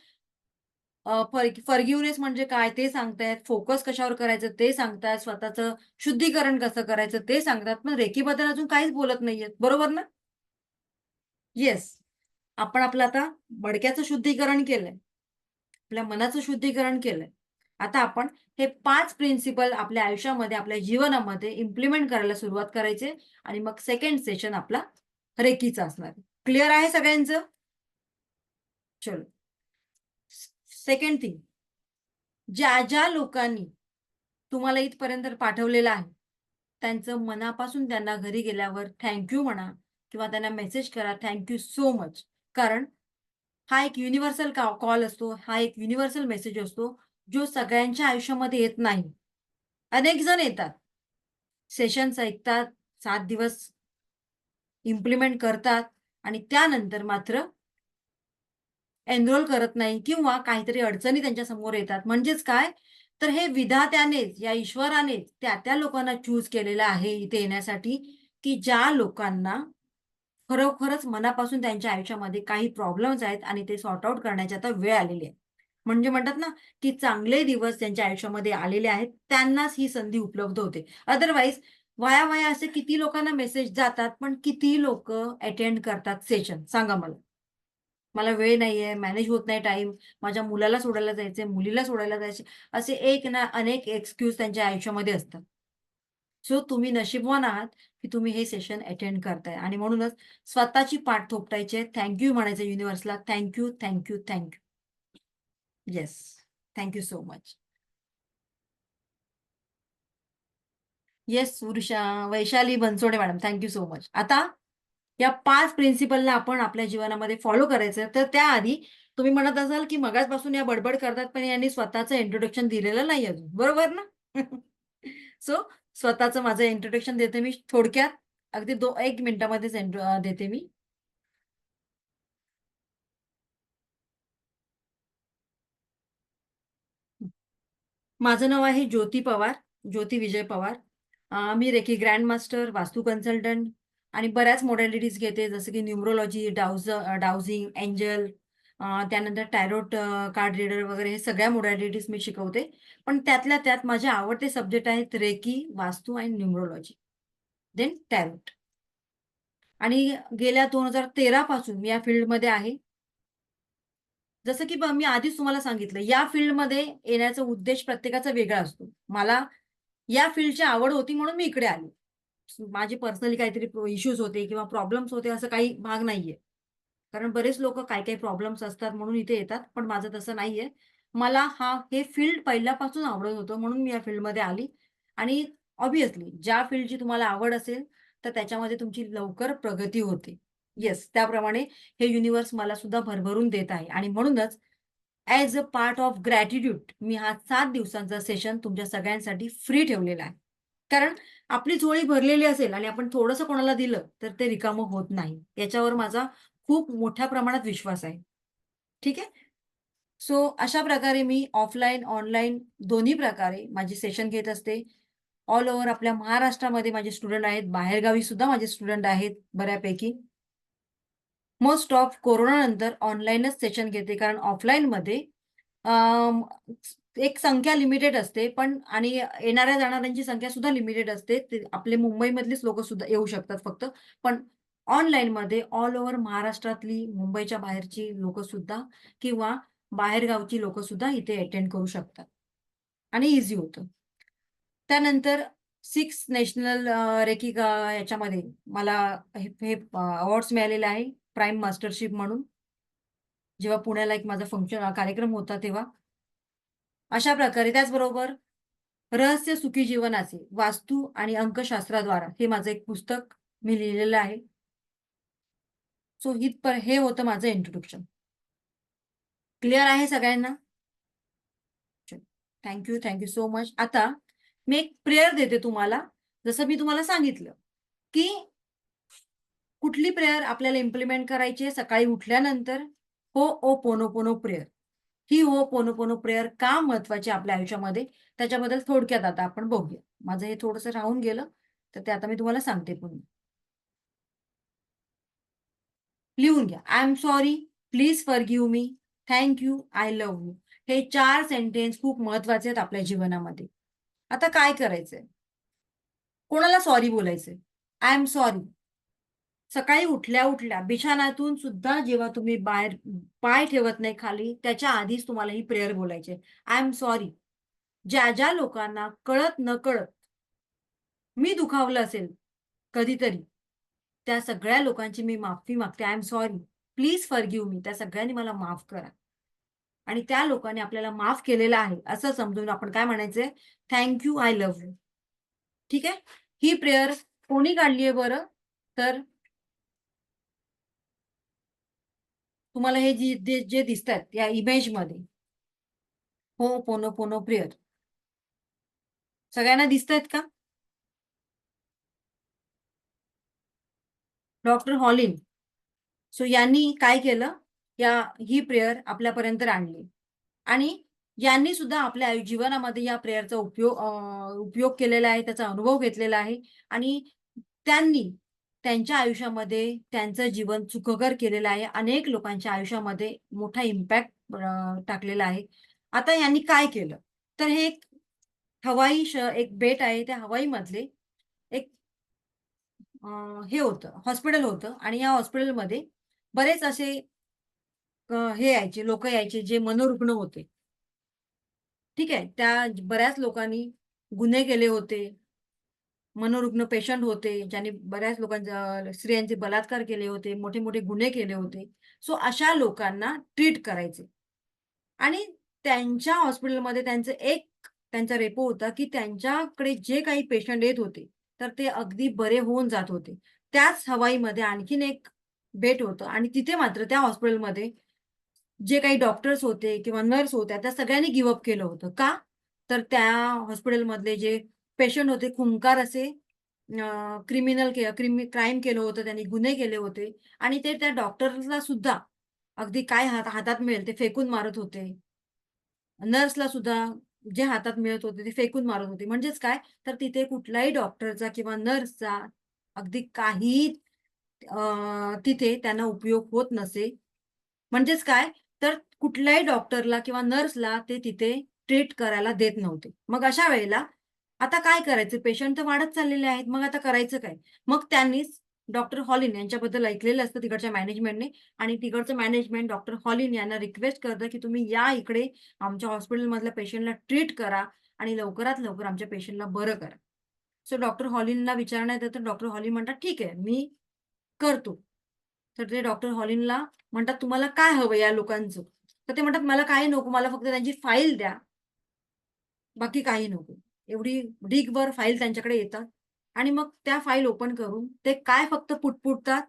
Speaker 1: फॉरगिव्हनेस म्हणजे काय ते सांगतायत, फोकस कशावर करायचं ते सांगतायत, स्वतःचं शुद्धीकरण कसं करायचं ते सांगतात. पण रेकीबद्दल अजून काहीच बोलत नाहीयेत. बरोबर ना? येस. आपण आपलं आता मडक्याचं शुद्धीकरण केलंय. आपल्या मनाचं शुद्धीकरण केलंय. आता आपण हे 5 प्रिन्सिपल आपल्या आयुष्यामध्ये, आपल्या जीवनामध्ये इम्प्लिमेंट करायला सुरुवात करायची आणि मग सेकंड सेशन आपला रेकीचा असणार आहे. क्लिअर आहे सगळ्यांचं? चलो. सेकंड थिंग, ज्या लोकांनी तुम्हाला इथपर्यंत पाठवलेलं आहे, त्यांचं मनापासून त्यांना घरी गेल्यावर थँक यू म्हणा किंवा त्यांना मेसेज करा, थँक यू सो मच. कारण हा एक युनिव्हर्सल कॉल असतो, हा एक युनिव्हर्सल मेसेज असतो, जो सगळ्यांच्या आयुष्यामध्ये येत नाही. अनेक जण येतात, सेशन्स ऐकतात, 7 दिवस इम्प्लिमेंट करतात आणि त्यानंतर मात्र एनरोल करत नाही किंवा काहीतरी अडचणी त्यांच्या समोर येतात. म्हणजेच काय? तर हे विधात्यानेच, या ईश्वरानेच त्या लोकांना चूज केलेलं आहे इथे येण्यासाठी, की ज्या लोकांना खरोखरच मनापासून त्यांच्या आयुष्यामध्ये काही प्रॉब्लेम्स आहेत आणि ते सॉर्ट आउट करण्याची आता वेळ आलेली आहे. म्हणजे म्हणतात ना, की चांगले दिवस त्यांच्या आयुष्यामध्ये आलेले आहेत, त्यांनाच ही संधी उपलब्ध होते. अदरवाईज वाया-वाया असे किती लोकांना मेसेज जातात, पण किती लोकं अटेंड करतात सेशन? सांगा मला. मला वेळ नाहीये, मॅनेज होत नाही टाईम, माझ्या मुलाला सोडायला जायचंय, मुलीला सोडायला जायचंय, असे एक ना अनेक एक्सक्यूज त्यांच्या आयुष्यामध्ये असतात. सो तुम्ही नशीबवान आहात, की तुम्ही हे सेशन अटेंड करताय आणि म्हणूनच स्वतःची पाठ थोपटायची आहे. थँक यू म्हणायचं युनिव्हर्सला. Thank you, thank you, thank you. Yes. Thank you so much. Yes, Usha Vaishali Bansode madam, thank you so much. आता या 5 प्रिन्सिपलला आपण आपल्या जीवनामध्ये फॉलो करायचं. तर त्याआधी तुम्ही म्हणत असाल, की मगाचपासून या बडबड करतात, पण यांनी स्वतःचं इंट्रोडक्शन दिलेलं नाही अजून. बरोबर ना? सो स्वतःचं माझं इंट्रोडक्शन देते मी थोडक्यात. अगदी 1 मिनिटामध्येच देते मी. माझं नाव आहे ज्योती पवार, ज्योती विजय पवार. मी रेकी ग्रँड मास्टर, वास्तू कन्सल्टंट आणि बऱ्याच मॉडॅलिटीज घेते जसं की न्यूमरोलॉजी, डाउजिंग, एंजल, त्यानंतर टॅरोट कार्ड रीडर वगैरे हे सगळ्या मॉडॅलिटीज मी शिकवते. पण त्यातल्या त्यात माझे आवडते सब्जेक्ट आहेत रेकी, वास्तू आणि न्यूमरोलॉजी. Then tarot. आणि गेल्या 2013 पासून मी या फील्डमध्ये आहे. जसं की मी आधीच तुम्हाला सांगितलं, या फील्डमध्ये येण्याचा उद्देश प्रत्येकाचा वेगळा असतो. मला या फील्डची आवड होती म्हणून मी इकडे आले. माझे पर्सनली काहीतरी इश्यूज होते किंवा प्रॉब्लेम्स होते असं काही भाग नाहीये. कारण बरेच लोकं काही-काही प्रॉब्लेम्स असतात म्हणून इथे येतात, पण माझं तसं नाहीये. मला हे फील्ड पहिल्यापासून आवडत होतं म्हणून मी या फील्डमध्ये आली आणि ऑब्व्हियसली ज्या फील्डची तुम्हाला आवड असेल, तर त्याच्यामध्ये तुमची लवकर प्रगती होते. येस, त्याप्रमाणे हे युनिव्हर्स मला सुद्धा भरभरून देत आहे आणि म्हणूनच as a part of gratitude मी हा 7 दिवसांचा सेशन तुमच्या सगळ्यांसाठी फ्री ठेवलेला आहे. कारण आपली झोळी भरलेली असेल आणि आपण थोडंसं कोणाला दिलं, तर ते रिकामं होत नाही. याच्यावर माझा खूप मोठ्या प्रमाणात विश्वास आहे. ठीक आहे? सो अशा प्रकारे मी ऑफलाईन, ऑनलाईन दोन्ही प्रकारे माझी सेशन घेत असते. ऑल ओव्हर आपल्या महाराष्ट्रामध्ये माझे स्टुडंट आहेत. बाहेरगावी सुद्धा माझे स्टुडंट आहेत बऱ्यापैकी. मोस्ट ऑफ कोरोनानंतर ऑनलाईनच सेशन घेते कारण ऑफलाईनमध्ये एक संख्या लिमिटेड असते, पण आणि येणाऱ्या जाणाऱ्यांची संख्या सुद्धा लिमिटेड असते. ते आपले मुंबईमधलीच लोक सुद्धा येऊ शकतात फक्त. पण ऑनलाईन मध्ये ऑल ओव्हर महाराष्ट्रातली, मुंबईच्या बाहेरची लोक सुद्धा किंवा बाहेरगावची लोक सुद्धा इथे अटेंड करू शकतात आणि इझी होतं. त्यानंतर 6 नॅशनल रेकी याच्यामध्ये मला हे अवॉर्ड्स मिळालेले आहे प्राईम मास्टरशिप म्हणून, जेव्हा पुण्याला एक माझा कार्यक्रम होता तेव्हा. अशा प्रकारे त्याचबरोबर रहस्य सुखी जीवनाचे वास्तू आणि अंकशास्त्राद्वारा हे माझं एक पुस्तक मी लिहिलेलं आहे. सो हे होतं माझं इंट्रोडक्शन. क्लिअर आहे सगळ्यांना? Thank you so much. आता मी एक प्रेयर देते तुम्हाला. जसं मी तुम्हाला सांगितलं की कुठली प्रेयर आपल्याला इम्प्लिमेंट करायची आहे सकाळी उठल्यानंतर. हो ओ पोनो प्रेयर. ही हो पोनो प्रेयर का महत्वाची आपल्या आयुष्यामध्ये, त्याच्याबद्दल थोडक्यात आता आपण बघूया. माझं हे थोडंसं राहून गेलं, तर ते आता मी तुम्हाला सांगते पुन्हा. लिहून घ्या. I am sorry, please forgive me, thank you, I love you. हे 4 सेंटेन्स खूप महत्वाचे आहेत आपल्या जीवनामध्ये. आता काय करायचंय? कोणाला सॉरी बोलायचंय? I am sorry. सकाळी उठल्या बिछानातून सुद्धा जेव्हा तुम्ही बाहेर पाय ठेवत नाही खाली, त्याच्या आधीच तुम्हाला ही प्रेयर बोलायची आहे. I am sorry. ज्या लोकांना कळत नकळत मी दुखावलं असेल कधीतरी, त्या सगळ्या लोकांची मी माफी मागते. I am sorry. Please forgive me. त्या सगळ्यांनी मला माफ करा. आणि त्या लोकांनी आपल्याला माफ केलेलं आहे असं समजून आपण काय म्हणायचंय? Thank you, I love you. ठीक आहे? ही प्रेयर कोणी काढली बरं? तर तुम्हाला हे जे दिसतात या इमेजमध्ये, हो पोनो प्रेयर सगळ्यांना दिसतायत का? डॉक्टर हॉलिन. सो यांनी काय केलं? ही प्रेयर आपल्यापर्यंत आणली आणि यांनी सुद्धा आपल्या जीवनामध्ये या प्रेयरचा उपयोग केलेला आहे, त्याचा अनुभव घेतलेला आहे आणि त्यांनी त्यांच्या आयुष्यामध्ये त्यांचं जीवन सुखकर केलेलं आहे. अनेक लोकांच्या आयुष्यामध्ये मोठा इम्पॅक्ट टाकलेला आहे. आता यांनी काय केलं? तर हे एक बेट आहे. त्या हवाईमधले एक हे होतं, हॉस्पिटल होतं आणि या हॉस्पिटलमध्ये बरेच असे हे यायचे, लोकं यायचे जे मनोरुग्ण होते. ठीक आहे. त्या बऱ्याच लोकांनी गुन्हे केले होते. मनोरुग्ण पेशंट होते, ज्यांनी बऱ्याच लोकांचा स्त्रियांचे बलात्कार केले होते, मोठे-मोठे गुन्हे केले होते. सो अशा लोकांना ट्रीट करायचे. आणि त्यांच्या हॉस्पिटलमध्ये त्यांचा रेपो होता, की त्यांच्याकडे जे काही पेशंट येत होते, तर ते अगदी बरे होऊन जात होते. त्याच हवाईमध्ये आणखीन एक बेट होतं आणि तिथे मात्र त्या हॉस्पिटलमध्ये जे काही डॉक्टर्स होते किंवा नर्स होत्या, त्या सगळ्यांनी गिव्ह अप केलं होतं. का? तर त्या हॉस्पिटलमधले जे पेशंट होते, खूंखार असे क्राईम केलं होतं, त्यांनी गुन्हे केले होते आणि ते त्या डॉक्टर्सला सुद्धा अगदी काय हातात मिळेल ते फेकून मारत होते. नर्सला सुद्धा जे हातात मिळत होते ते फेकून मारत होते. म्हणजेच काय? तर तिथे कुठल्याही डॉक्टरचा किंवा नर्सचा अगदी काही तिथे त्यांना उपयोग होत नसे. म्हणजेच काय? तर कुठल्याही डॉक्टरला किंवा नर्सला ते तिथे ट्रीट करायला देत नव्हते. मग अशा वेळेला आता काय करायचं? पेशंट तर वाढत चाललेले आहेत. मग आता करायचं काय? मग त्यांनीच डॉक्टर हॉलिन यांच्याबद्दल ऐकलेलं असतं तिकडच्या मॅनेजमेंटने आणि तिकडचं मॅनेजमेंट डॉक्टर हॉलिन यांना रिक्वेस्ट करतं, की तुम्ही या इकडे आमच्या हॉस्पिटलमधल्या पेशंटला ट्रीट करा आणि लवकरात लवकर आमच्या पेशंटला बरं करा. सो डॉक्टर हॉलिनला विचारण्यात येतं. डॉक्टर हॉलिन म्हणतात, "ठीक आहे, मी करतो." तर ते डॉक्टर हॉलिनला म्हणतात, "तुम्हाला काय हवं या लोकांचं?" तर ते म्हणतात, "मला काही नको. मला फक्त त्यांची फाईल द्या. बाकी काही नको." एवढी ढीगभर फाईल त्यांच्याकडे येतात आणि मग त्या फाईल ओपन करून ते काय फक्त पुटपुटतात,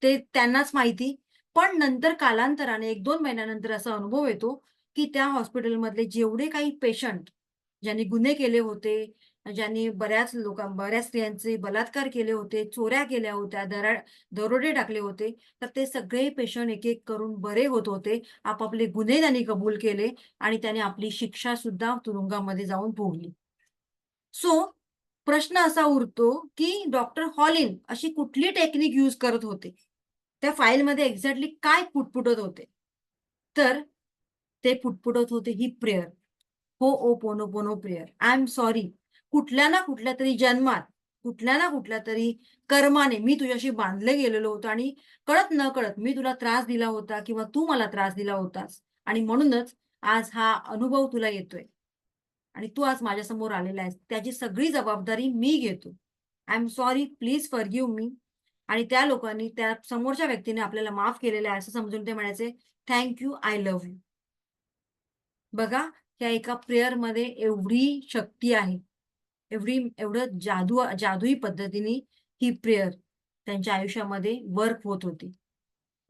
Speaker 1: ते त्यांनाच माहिती. पण नंतर कालांतराने 1-2 महिन्यानंतर असा अनुभव येतो, की त्या हॉस्पिटलमधले जेवढे काही पेशंट ज्यांनी गुन्हे केले होते, ज्यांनी बऱ्याच स्त्रियांचे बलात्कार केले होते, चोऱ्या केल्या होत्या, दरोडे टाकले होते, तर ते सगळे पेशंट एक-एक करून बरे होत होते. आपापले गुन्हे त्यांनी कबूल केले आणि त्याने आपली शिक्षा सुद्धा तुरुंगामध्ये जाऊन भोगली. सो प्रश्न असा उरतो, की डॉक्टर हॉलिन अशी कुठली टेक्निक यूज करत होते? त्या फाईलमध्ये एक्झॅक्टली काय पुटपुटत होते? तर ते पुटपुटत होते ही प्रेयर. हो ओ पोनो प्रेयर. I am sorry. कुठल्या ना कुठल्या तरी जन्मात, कुठल्या ना कुठल्या तरी कर्माने मी तुझ्याशी बांधले गेलेलो होतो आणि कळत नकळत मी तुला त्रास दिला होता किंवा तू मला त्रास दिला होतास आणि म्हणूनच आज हा अनुभव तुला येतोय आणि तू आज माझ्यासमोर आलेला आहेस. त्याची सगळी जबाबदारी मी घेतो. I am sorry. Please forgive me. आणि त्या लोकांनी, त्या समोरच्या व्यक्तीने आपल्याला माफ केलेलं आहे असं समजून ते म्हणायचे, thank you, I love you. बघा, या एका प्रेयरमध्ये एवढी शक्ती आहे. एवढं जादुई पद्धतीने ही प्रेयर त्यांच्या आयुष्यामध्ये वर्क होत होती.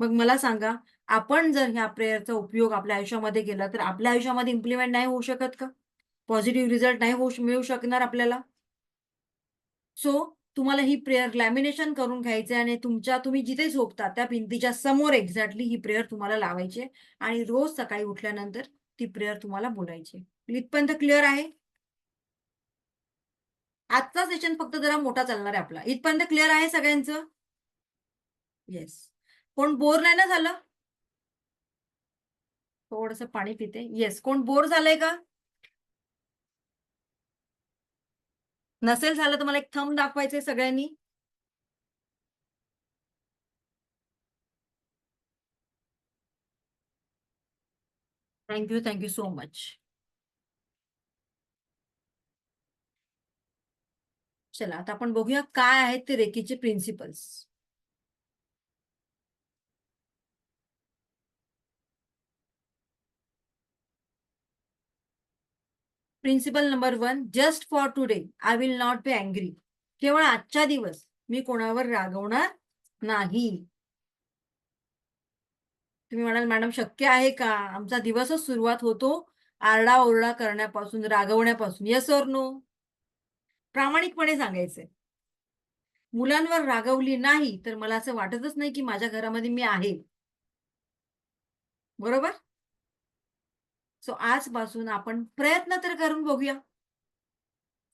Speaker 1: मग मला सांगा, आपण जर ह्या प्रेयरचा उपयोग आपल्या आयुष्यामध्ये केला, तर आपल्या आयुष्यामध्ये इम्प्लिमेंट नाही होऊ शकत का? पॉझिटिव्ह रिझल्ट नाही मिळू शकणार आपल्याला? सो तुम्हाला ही प्रेयर लॅमिनेशन करून घ्यायचे आणि तुम्ही जिथे झोपता त्या भिंतीच्या समोर एक्झॅक्टली ही प्रेयर तुम्हाला लावायची आणि रोज सकाळी उठल्यानंतर ती प्रेयर तुम्हाला बोलायची. इथपर्यंत क्लिअर आहे? आजचा सेशन फक्त जरा मोठा चालणार आहे आपला. इथपर्यंत क्लिअर आहे सगळ्यांचं? येस. कोण बोर नाही ना झालं? थोडंसं पाणी पिते. येस. कोण बोर झालंय का? नसेल झालं तर मला एक थंब दाखवायचंय सगळ्यांनी. Thank you so much. चला आता आपण बघूया काय आहेत ते रेकीचे principles. Principle number 1, just for today I will not be angry. केवळ आजच्या दिवस मी कोणावर रागवणार नाही. तुम्ही म्हणाल, मॅडम शक्य आहे का? आमचा दिवसच सुरुवात होतो आरडाओरडा करण्यापासून, रागवण्यापासून. Yes or no? प्रामाणिकपणे सांगायचंय. मुलांवर रागवली नाही तर मला असं वाटतच नाही की माझ्या घरामध्ये मी आहे. बरोबर? सो आजपासून आपण प्रयत्न तर करून बघूया.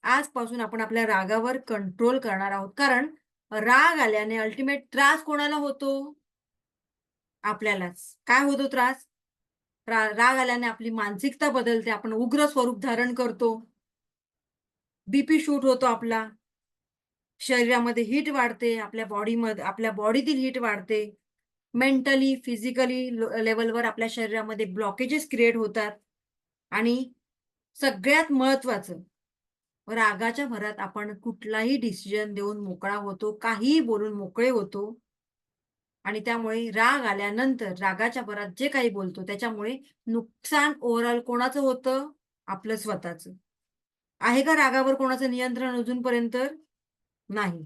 Speaker 1: आजपासून आपण आपल्या रागावर कंट्रोल करणार आहोत. कारण राग आल्याने अल्टिमेट त्रास कोणाला होतो? आपल्यालाच. काय होतो त्रास? राग आल्याने आपली मानसिकता बदलते. आपण उग्र स्वरूप धारण करतो. बीपी शूट होतो आपला. शरीरामध्ये हीट वाढते. आपल्या बॉडीतील हीट वाढते. मेंटली, फिजिकली लेव्हलवर आपल्या शरीरामध्ये ब्लॉकेजेस क्रिएट होतात. आणि सगळ्यात महत्त्वाचं, रागाच्या भरात आपण कुठलाही डिसिजन देऊन मोकळा होतो, काहीही बोलून मोकळे होतो आणि त्यामुळे राग आल्यानंतर रागाच्या भरात जे काही बोलतो त्याच्यामुळे नुकसान ओव्हरऑल कोणाचं होतं? आपलं स्वतःचं. आहे का रागावर कोणाचं नियंत्रण अजूनपर्यंत? नाही.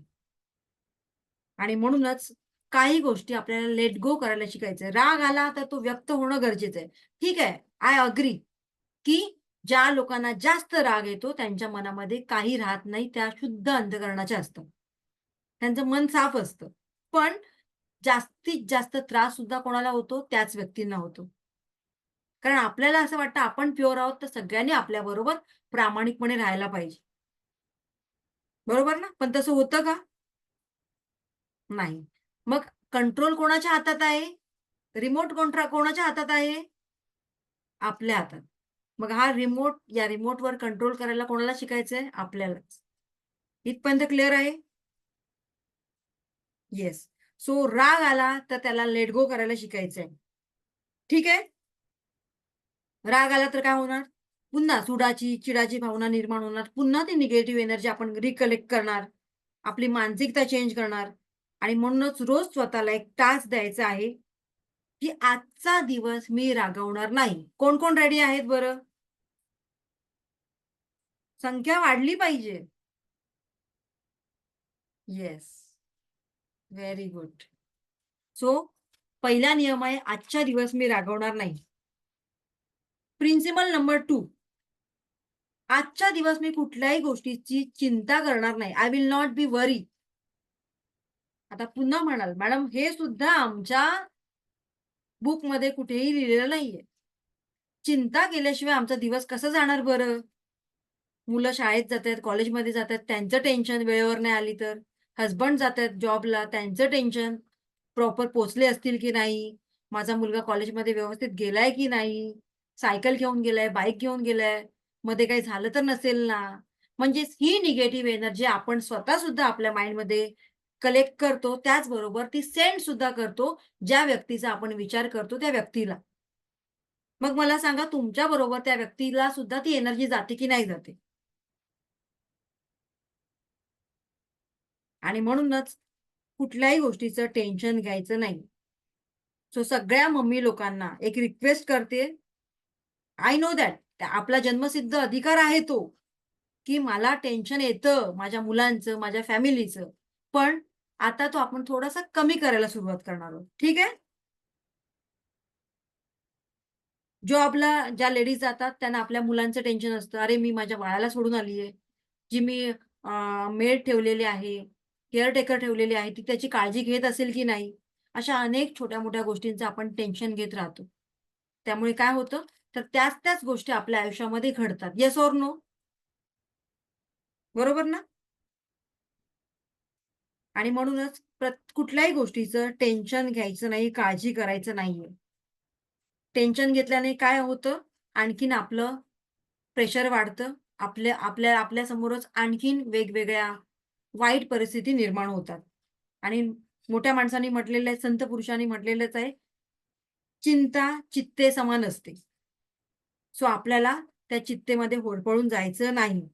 Speaker 1: आणि म्हणूनच काही गोष्टी आपल्याला लेट गो करायला शिकायचं आहे. राग आला तर तो व्यक्त होणं गरजेचं आहे. ठीक आहे, आय अग्री, की ज्या लोकांना जास्त राग येतो त्यांच्या मनामध्ये काही राहत नाही. त्या शुद्ध अंतःकरणाच्या असतात. त्यांचं मन साफ असतं. पण जास्तीत जास्त त्रास सुद्धा कोणाला होतो? त्याच व्यक्तींना होतो. कारण आपल्याला असं वाटतं आपण प्युअर आहोत, तर सगळ्यांनी आपल्याबरोबर प्रामाणिकपणे राहायला पाहिजे. बरोबर ना? पण तसं होतं का? नाही. मग कंट्रोल कोणाच्या हातात आहे? रिमोट कोणाच्या हातात आहे? आपल्या हातात. मग या रिमोटवर कंट्रोल करायला कोणाला शिकायचंय? आपल्यालाच. इथपर्यंत क्लिअर आहे? येस. सो राग आला तर त्याला लेट गो करायला शिकायचंय. ठीक आहे? राग आला तर काय होणार? पुन्हा चिडाची भावना निर्माण होणार. पुन्हा ती निगेटिव्ह एनर्जी आपण रिकलेक्ट करणार. आपली मानसिकता चेंज करणार आणि म्हणूनच रोज स्वतःला एक टास्क द्यायचा आहे, की आजचा दिवस मी रागवणार नाही. कोण-कोण रेडी आहेत बरं? संख्या वाढली पाहिजे. येस. Very good. सो पहिला नियम आहे, आजच्या दिवस मी रागवणार नाही. प्रिन्सिपल नंबर 2, आजच्या दिवस मी कुठल्याही गोष्टीची चिंता करणार नाही. आय विल नॉट बी वरी. आता पुन्हा म्हणाल, मॅडम हे सुद्धा आमच्या बुकमध्ये कुठेही लिहिलेलं नाहीये. चिंता केल्याशिवाय आमचा दिवस कसा जाणार बरं? मुलं शाळेत जातायत, कॉलेजमध्ये जातायत, त्यांचं टेन्शन वेळेवर नाही आली तर. हसबंड जातायत जॉबला, त्यांचं टेन्शन. प्रॉपर पोहोचले असतील की नाही? माझा मुलगा कॉलेजमध्ये व्यवस्थित गेलाय की नाही? सायकल घेऊन गेलाय, बाईक घेऊन गेलाय, मध्ये काही झालं तर नसेल ना. म्हणजेच ही निगेटिव्ह एनर्जी आपण स्वतः सुद्धा आपल्या माइंडमध्ये कलेक्ट करतो. त्याचबरोबर ती सेंड सुद्धा करतो, ज्या व्यक्तीचा आपण विचार करतो त्या व्यक्तीला. मग मला सांगा तुमच्याबरोबर त्या व्यक्तीला सुद्धा ती एनर्जी जाते की नाही जाते? आणि म्हणूनच कुठल्याही गोष्टीचं टेन्शन घ्यायचं नाही. सो सगळ्या मम्मी लोकांना एक रिक्वेस्ट करते, आय नो दॅट आपला जन्मसिद्ध अधिकार आहे तो, की मला टेन्शन येतं माझ्या मुलांचं, माझ्या फॅमिलीचं. पण आता तो आपण थोडासा कमी करायला सुरुवात करणार आहोत. ठीक आहे? जॉबला ज्या लेडीज जातात त्यांना आपल्या मुलांचं टेन्शन असतं. अरे, मी माझ्या बाळाला सोडून आली आहे. जी मी मेड ठेवलेली आहे, केअरटेकर ठेवलेली आहे, ती त्याची काळजी घेत असेल की नाही? अशा अनेक छोट्या-मोठ्या गोष्टींचं आपण टेन्शन घेत राहतो. त्यामुळे काय होतं, तर त्याच-त्याच गोष्टी आपल्या आयुष्यामध्ये घडतात. Yes or no? बरोबर ना? आणि म्हणूनच कुठल्याही गोष्टीचं टेन्शन घ्यायचं नाही, काळजी करायचं नाहीये. टेन्शन घेतल्याने काय होतं, आणखीन आपलं प्रेशर वाढतं. आपल्यासमोरच आणखीन वेगवेगळ्या वाईट परिस्थिती निर्माण होतात. आणि मोठ्या माणसांनी म्हटलेलं आहे, संत पुरुषांनी म्हटलेलंच आहे, "चिंता चित्ते समान असते." सो आपल्याला त्या चित्तेमध्ये होरपळून जायचं नाही.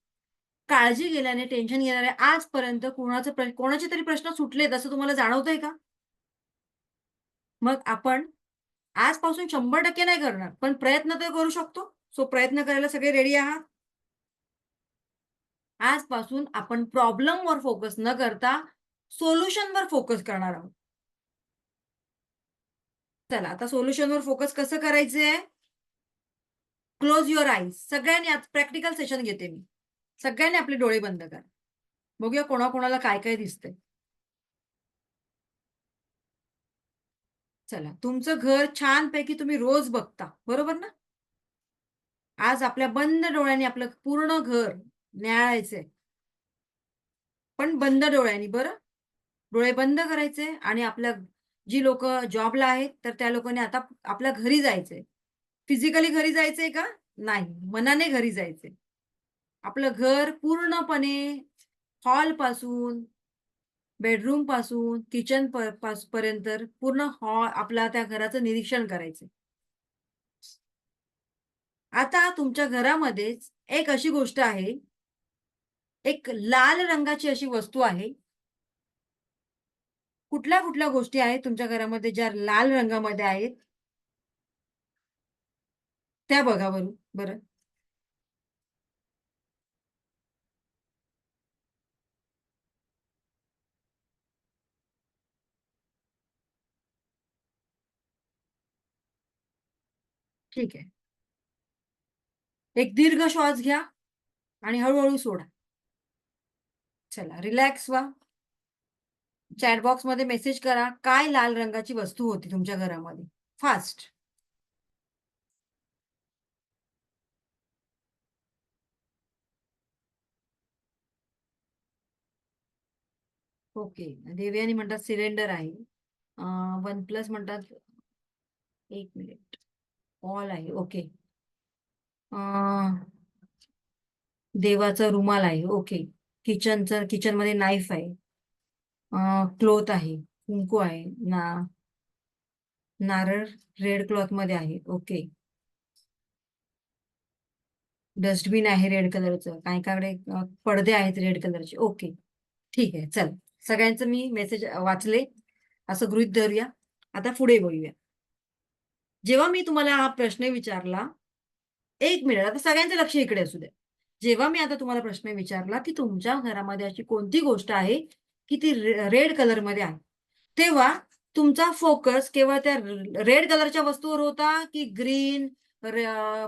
Speaker 1: काळजी केल्याने, टेन्शन घेणारे आजपर्यंत कोणाचे तरी प्रश्न सुटलेत असं तुम्हाला जाणवतंय का? मग आपण आजपासून 100% नाही करणार, पण प्रयत्न तर करू शकतो. सो प्रयत्न करायला सगळे रेडी आहात? आजपासून आपण प्रॉब्लेमवर फोकस न करता सोल्युशनवर फोकस करणार आहोत. चला आता सोल्युशनवर फोकस कसं करायचंय? Close your eyes. सगळ्यांनी आज प्रॅक्टिकल सेशन घेते मी. सगळ्यांनी आपले डोळे बंद करा. बघूया कोणाकोणाला काय-काय दिसतंय. चला, तुमचं घर छानपैकी तुम्ही रोज बघता, बरोबर ना? आज आपल्या बंद डोळ्यांनी आपलं पूर्ण घर न्याहाळायचंय. पण बंद डोळ्यांनी बरं. डोळे बंद करायचे आणि जी लोकं जॉबला आहेत, तर त्या लोकांनी आता आपल्या घरी जायचंय. फिजिकली घरी जायचंय का? नाही. मनाने घरी जायचंय. आपलं घर पूर्णपणे हॉलपासून, बेडरूमपासून किचन पर्यंत पूर्ण आपल्या त्या घराचं निरीक्षण करायचंय. आता तुमच्या घरामध्येच एक अशी गोष्ट आहे, एक लाल रंगाची अशी वस्तू आहे. कुठल्या-कुठल्या गोष्टी आहेत तुमच्या घरामध्ये ज्या लाल रंगामध्ये आहेत? त्या बघा बरं. ठीक आहे. एक दीर्घ श्वास घ्या आणि हळू सोडा. चला रिलॅक्स व्हा. चॅट बॉक्समध्ये मेसेज करा, काय लाल रंगाची वस्तू होती तुमच्या घरामध्ये? फास्ट. ओके. देवयानी म्हणतात सिलेंडर आहे. OnePlus म्हणतात 1 मिनिट. ऑल आहे. ओके. अ, देवाचा रुमाल आहे. ओके. किचनमध्ये नाईफ आहे. क्लॉथ आहे. कुंकू आहे. नारळ रेड क्लॉथमध्ये आहे. ओके. डस्टबिन आहे रेड कलरचं. काहींकडे पडदे आहेत रेड कलरचे. ओके. ठीक आहे. चला. सगळ्यांचं मी मेसेज वाचले. असं गृहीत धरूया. आता पुढे बोलूया. जेव्हा मी तुम्हाला हा प्रश्न विचारला, 1 मिनिट आता सगळ्यांचं लक्ष इकडे असू द्या. जेव्हा मी आता तुम्हाला प्रश्न विचारला, की तुमच्या घरामध्ये अशी कोणती गोष्ट आहे, की ती रेड कलरमध्ये आहे. तेव्हा तुमचा फोकस केवळ त्या रेड कलरच्या वस्तूवर होता, की ग्रीन,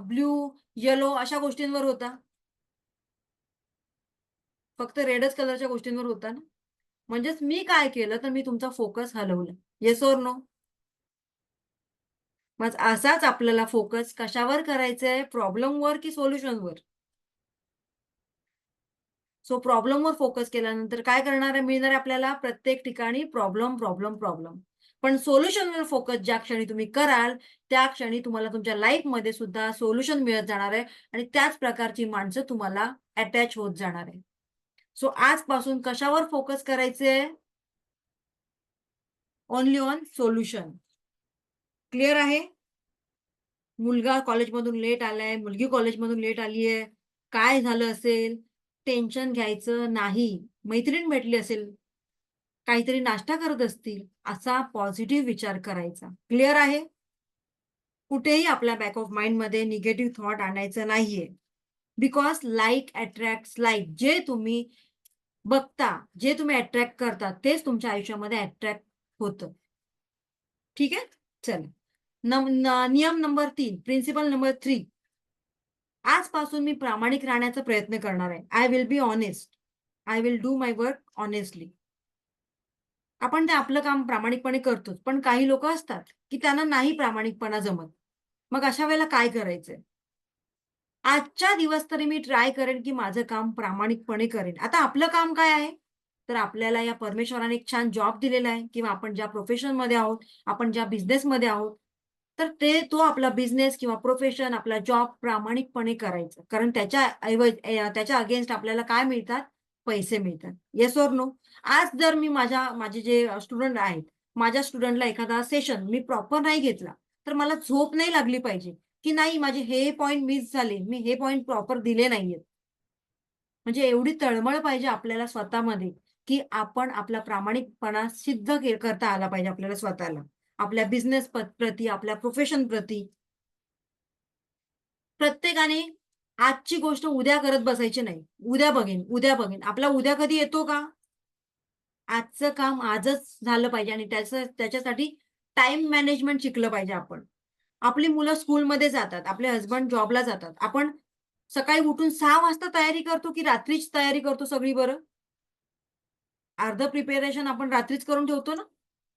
Speaker 1: ब्लू, येलो अशा गोष्टींवर होता? फक्त रेडच कलरच्या गोष्टींवर होता ना? म्हणजेच मी काय केलं, तर मी तुमचा फोकस हलवला. Yes or no? मग असाच आपल्याला फोकस कशावर करायचा आहे? प्रॉब्लेमवर की सोल्युशनवर? सो प्रॉब्लेमवर फोकस केल्यानंतर काय मिळणार आहे आपल्याला? प्रत्येक ठिकाणी प्रॉब्लेम, प्रॉब्लेम, प्रॉब्लेम. पण सोल्युशनवर फोकस ज्या क्षणी तुम्ही कराल त्या क्षणी तुम्हाला तुमच्या लाईफमध्ये सुद्धा सोल्युशन मिळत जाणार आहे आणि त्याच प्रकारची माणसं तुम्हाला अटॅच होत जाणार आहे. सो आजपासून कशावर फोकस करायचे? Only on solution. क्लिअर आहे? मुलगा कॉलेजमधून लेट आलाय, मुलगी कॉलेजमधून लेट आली आहे. काय झालं असेल? टेन्शन घ्यायचं नाही. मैत्रीण भेटली असेल, काहीतरी नाश्ता करत असतील, असा पॉझिटिव्ह विचार करायचा. क्लिअर आहे? कुठेही आपल्या बॅक ऑफ माइंडमध्ये निगेटिव्ह थॉट आणायचं नाहीये. Because like attracts like. जे तुम्ही बघता, जे तुम्ही अट्रॅक्ट करता, तेच तुमच्या आयुष्यामध्ये अट्रॅक्ट होतं. ठीक आहे? चला. नियम नंबर 3, प्रिन्सिपल नंबर 3. आजपासून मी प्रामाणिक राहण्याचा प्रयत्न करणार आहे. I will be honest. I will do my work honestly. आपण ते आपलं काम प्रामाणिकपणे करतोच. पण काही लोकं असतात, की त्यांना नाही प्रामाणिकपणा जमत. मग अशा वेळेला काय करायचंय? आजच्या दिवस तरी मी ट्राय करेन, की माझं काम प्रामाणिकपणे करेन. आता आपलं काम काय आहे? तर आपल्याला या परमेश्वराने एक छान जॉब दिलेला आहे किंवा आपण ज्या प्रोफेशनमध्ये आहोत, आपण ज्या बिझनेसमध्ये आहोत, तर तो आपला बिझनेस किंवा प्रोफेशन, आपला जॉब प्रामाणिकपणे करायचा. कारण त्याच्या अगेन्स्ट आपल्याला काय मिळतात? पैसे मिळतात. Yes or no? आज जर मी माझे जे स्टुडंट आहेत, माझ्या स्टुडंटला एखादा सेशन मी प्रॉपर नाही घेतला, तर मला झोप नाही लागली पाहिजे. की नाही माझे हे पॉइंट मिस झाले. मी हे पॉइंट प्रॉपर दिले नाहीयेत. म्हणजे एवढी तळमळ पाहिजे आपल्याला स्वतःमध्ये, की आपण आपला प्रामाणिकपणा सिद्ध करता आला पाहिजे आपल्याला स्वतःला. आपल्या बिझनेस प्रती, आपल्या प्रोफेशन प्रती. प्रत्येकाने आजची गोष्ट उद्या करत बसायची नाही. उद्या बघेन, उद्या बघेन. आपला उद्या कधी येतो का? आजचं काम आजच झालं पाहिजे आणि त्याच्यासाठी टाईम मॅनेजमेंट शिकलं पाहिजे आपण. आपली मुलं स्कूलमध्ये जातात, आपले हसबंड जॉबला जातात. आपण सकाळी उठून 6 वाजता तयारी करतो, की रात्रीच तयारी करतो सगळी बरं? अर्धं प्रिपरेशन आपण रात्रीच करून ठेवतो ना?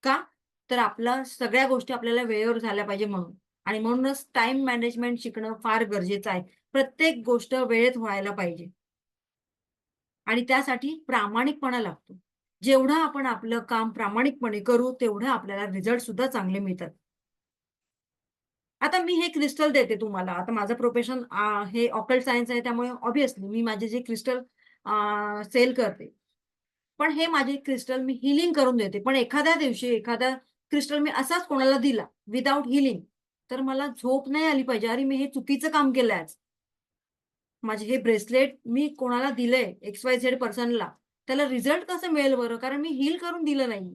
Speaker 1: का? तर आपल्या सगळ्या गोष्टी आपल्याला वेळेवर झाल्या पाहिजे म्हणून. आणि म्हणूनच टाईम मॅनेजमेंट शिकणं फार गरजेचं आहे. प्रत्येक गोष्ट वेळेत व्हायला पाहिजे आणि त्यासाठी प्रामाणिकपणा लागतो. जेवढं आपण आपलं काम प्रामाणिकपणे करू, तेवढं आपल्याला रिझल्ट सुद्धा चांगले मिळतात. आता मी हे क्रिस्टल देते तुम्हाला. आता माझं प्रोफेशन हे ऑकल्ट सायन्स आहे, त्यामुळे ऑब्व्हियसली मी माझे जे क्रिस्टल सेल करते. पण हे माझे क्रिस्टल मी हीलिंग करून देते. पण एखाद्या दिवशी एखादा क्रिस्टल मी असाच कोणाला दिला विथआऊट हीलिंग, तर मला झोप नाही आली पाहिजे. अरे, मी हे चुकीचं काम केलंय आज. माझे हे ब्रेसलेट मी कोणाला दिलंय XYZ पर्सनला, त्याला रिझल्ट कसं मिळेल बरं? कारण मी हील करून दिलं नाही.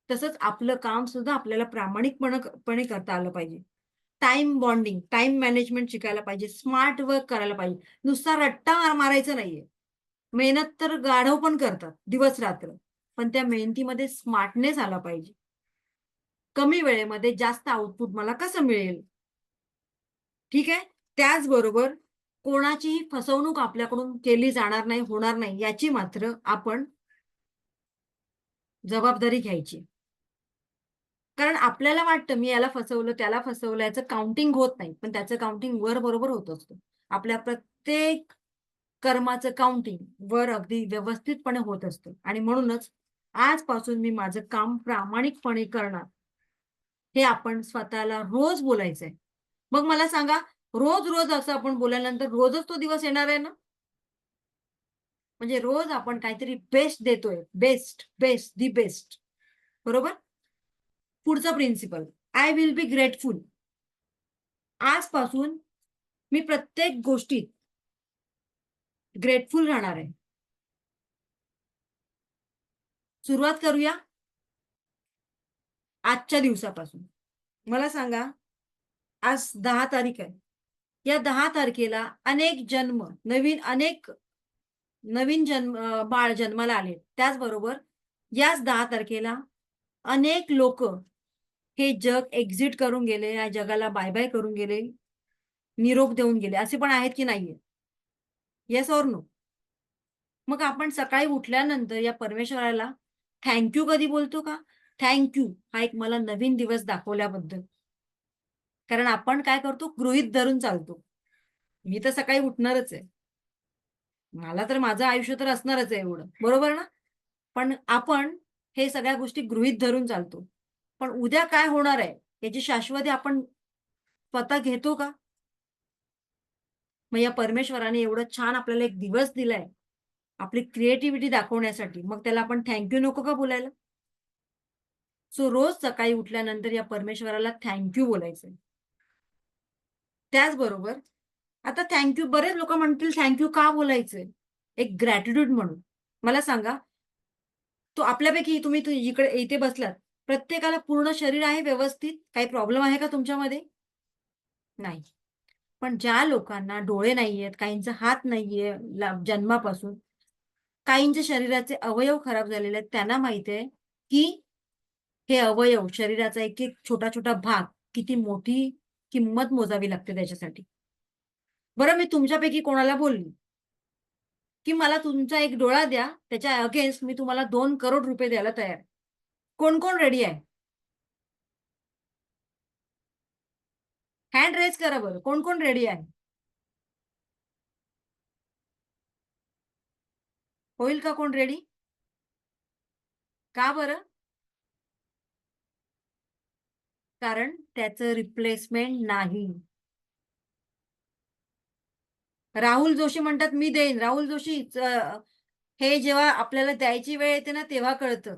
Speaker 1: तसंच आपलं काम सुद्धा आपल्याला प्रामाणिकपणे करता आलं पाहिजे. टाईम बॉन्डिंग, टाईम मॅनेजमेंट शिकायला पाहिजे. स्मार्ट वर्क करायला पाहिजे. नुसता रट्टा मारायचा नाहीये. मेहनत तर गाढव पण करतात दिवस-रात्र. पण त्या मेहनतीमध्ये स्मार्टनेस आला पाहिजे. कमी वेळेमध्ये जास्त आउटपुट मला कसं मिळेल? ठीक आहे? त्याचबरोबर कोणाचीही फसवणूक आपल्याकडून केली जाणार नाही, होणार नाही याची मात्र आपण जबाबदारी घ्यायची. कारण आपल्याला वाटतं मी याला फसवलं, त्याला फसवलं, याचं काउंटिंग होत नाही. पण त्याचं काउंटिंग वर बरोबर होत असतं. आपल्या प्रत्येक कर्माचं काउंटिंग वर अगदी व्यवस्थितपणे होत असतं आणि म्हणूनच आजपासून मी माझं काम प्रामाणिकपणे करणार, हे आपण स्वतःला रोज बोलायचंय. मग मला सांगा, रोज-रोज असं आपण बोलल्यानंतर रोजच तो दिवस येणार आहे ना? म्हणजे रोज आपण काहीतरी बेस्ट देतोय. Best, best, the best. बरोबर? पुढचा principle, I will be grateful. आजपासून मी प्रत्येक गोष्टीत ग्रेटफुल राहणार आहे. सुरुवात करूया आजच्या दिवसापासून. मला सांगा, आज 10 तारीख आहे. या 10 तारखेला अनेक नवीन बाळ जन्माला आले. त्याचबरोबर याच 10 तारखेला अनेक लोकं हे जग एक्झिट करून गेले, या जगाला बाय-बाय करून गेले, निरोप देऊन गेले. असे पण आहेत की नाहीये? Yes or no? मग आपण सकाळी उठल्यानंतर या परमेश्वराला थँक यू कधी बोलतो का? थँक यू हा एक मला नवीन दिवस दाखवल्याबद्दल. कारण आपण काय करतो? गृहीत धरून चालतो. मी तर सकाळी उठणारच आहे. मला तर माझं आयुष्य तर असणारच आहे एवढं. बरोबर ना? पण आपण हे सगळ्या गोष्टी गृहीत धरून चालतो. पण उद्या काय होणार आहे याची शाश्वती आपण स्वतः घेतो का? मग या परमेश्वराने एवढं छान आपल्याला एक दिवस दिलाय आपली क्रिएटिव्हिटी दाखवण्यासाठी, मग त्याला आपण थँक्यू नको का बोलायला? सो रोज सकाळी उठल्यानंतर या परमेश्वराला थँक्यू बोलायचं. त्याचबरोबर आता थँक्यू बरेच लोक म्हणतील थँक्यू का बोलायचंय? एक ग्रॅटिट्यूड म्हणून. मला सांगा, तो आपल्यापैकी तुम्ही इकडे इथे बसलात, प्रत्येकाला पूर्ण शरीर आहे व्यवस्थित? काही प्रॉब्लेम आहे का तुमच्यामध्ये? नाही. पण ज्या लोकांना डोळे नाहीयेत, काहींचा हात नाहीये जन्मापासून, काहींच्या शरीराचे अवयव खराब झालेले आहेत, त्यांना माहिती आहे, की हे अवयव, शरीराचा एक-एक छोटा-छोटा भाग, किती मोठी किंमत मोजावी लागते त्याच्यासाठी. बरं मी तुमच्यापैकी कोणाला बोलली, की मला तुमचा एक डोळा द्या, त्याच्या अगेन्स्ट मी तुम्हाला 2 करोड रुपये द्यायला तयार आहे. कोण-कोण रेडी आहे? हँड रेज करा बरं. कोण-कोण रेडी आहे? होईल का कोण रेडी? का बरं? कारण त्याचं रिप्लेसमेंट नाही. राहुल जोशी म्हणतात, "मी देईन." राहुल जोशी हे जेव्हा आपल्याला द्यायची वेळ येते ना, तेव्हा कळतं.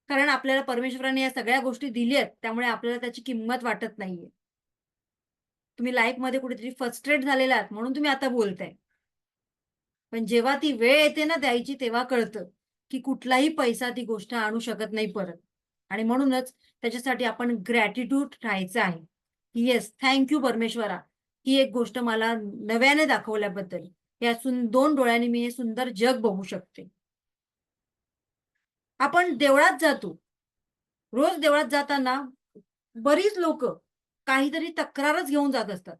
Speaker 1: कारण आपल्याला परमेश्वराने या सगळ्या गोष्टी दिल्यात, त्यामुळे आपल्याला त्याची किंमत वाटत नाहीये. तुम्ही लाईफमध्ये कुठेतरी फ्रस्ट्रेट झालेला आहात, म्हणून तुम्ही आता बोलताय. पण जेव्हा ती वेळ येते ना द्यायची, तेव्हा कळतं, की कुठलाही पैसा ती गोष्ट आणू शकत नाही परत. आणि म्हणूनच त्याच्यासाठी आपण ग्रॅटिट्यूड राहायचं आहे. येस, थँक यू परमेश्वरा. ही एक गोष्ट मला नव्याने दाखवल्याबद्दल. या 2 डोळ्यांनी मी हे सुंदर जग बघू शकते. आपण देवळात जातो. रोज देवळात जाताना बरीच लोकं काहीतरी तक्रारच घेऊन जात असतात.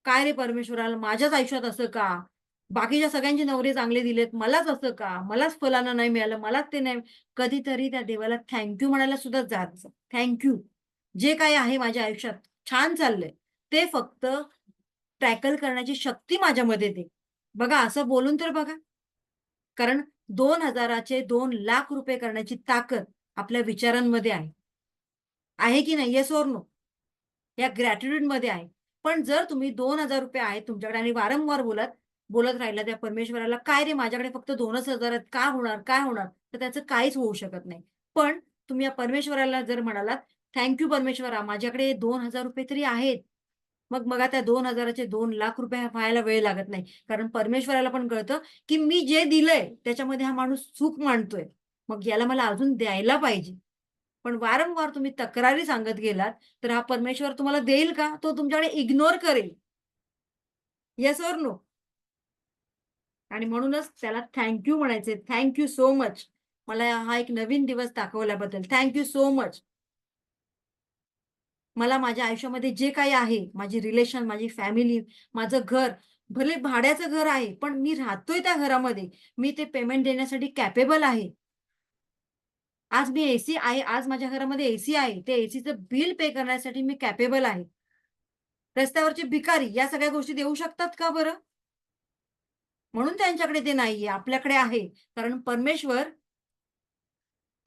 Speaker 1: "काय रे परमेश्वरा, माझ्याच आयुष्यात असं का? बाकीच्या सगळ्यांचे नवरे चांगले दिलेत, मलाच असं का? मलाच फलाना नाही मिळालं, मलाच ते नाही." कधीतरी त्या देवाला थँक म्हणायला सुद्धा जात जा. जे काही आहे माझ्या आयुष्यात छान चाललंय, ते फक्त टॅकल करण्याची शक्ती माझ्यामध्ये दे. बघा असं बोलून तर बघा. कारण 2,000चे 2,00,000 करण्याची ताकद आपल्या विचारांमध्ये आहे. आहे की नाही? Yes or no? या ग्रॅटिट्यूडमध्ये आहे. पण जर तुम्ही ₹2,000 आहेत तुमच्याकडे आणि वारंवार बोलत बोलत राहिला त्या परमेश्वराला, "काय रे माझ्याकडे फक्त 2,000च आहेत. काय होणार? काय होणार?" तर त्याचं काहीच होऊ शकत नाही. पण तुम्ही या परमेश्वराला जर म्हणालात, "थँक परमेश्वरा, माझ्याकडे ₹2,000 तरी आहेत." मग बघा त्या 2,000चे 2,00,000 व्हायला वेळ लागत नाही. कारण परमेश्वराला पण कळतं, की मी जे दिलंय त्याच्यामध्ये हा माणूस चूक मांडतोय. मग याला मला अजून द्यायला पाहिजे. पण वारंवार तुम्ही तक्रारी सांगत गेलात, तर हा परमेश्वर तुम्हाला देईल का? तो तुमच्याकडे इग्नोर करेल. Yes or no? आणि म्हणूनच त्याला थँक म्हणायचे. Thank so much. मला हा एक नवीन दिवस दाखवल्याबद्दल. Thank so much. मला माझ्या आयुष्यामध्ये जे काही आहे, माझी रिलेशन, माझी फॅमिली, माझं घर, भले भाड्याचं घर आहे, पण मी राहतोय त्या घरामध्ये. मी ते पेमेंट देण्यासाठी कॅपेबल आहे. आज मी एसी आहे. आज माझ्या घरामध्ये एसी आहे. ते एसीचं बिल पे करण्यासाठी मी कॅपेबल आहे. रस्त्यावरचे भिकारी या सगळ्या गोष्टी देऊ शकतात का बरं? म्हणून त्यांच्याकडे ते नाहीये, आपल्याकडे आहे. कारण परमेश्वर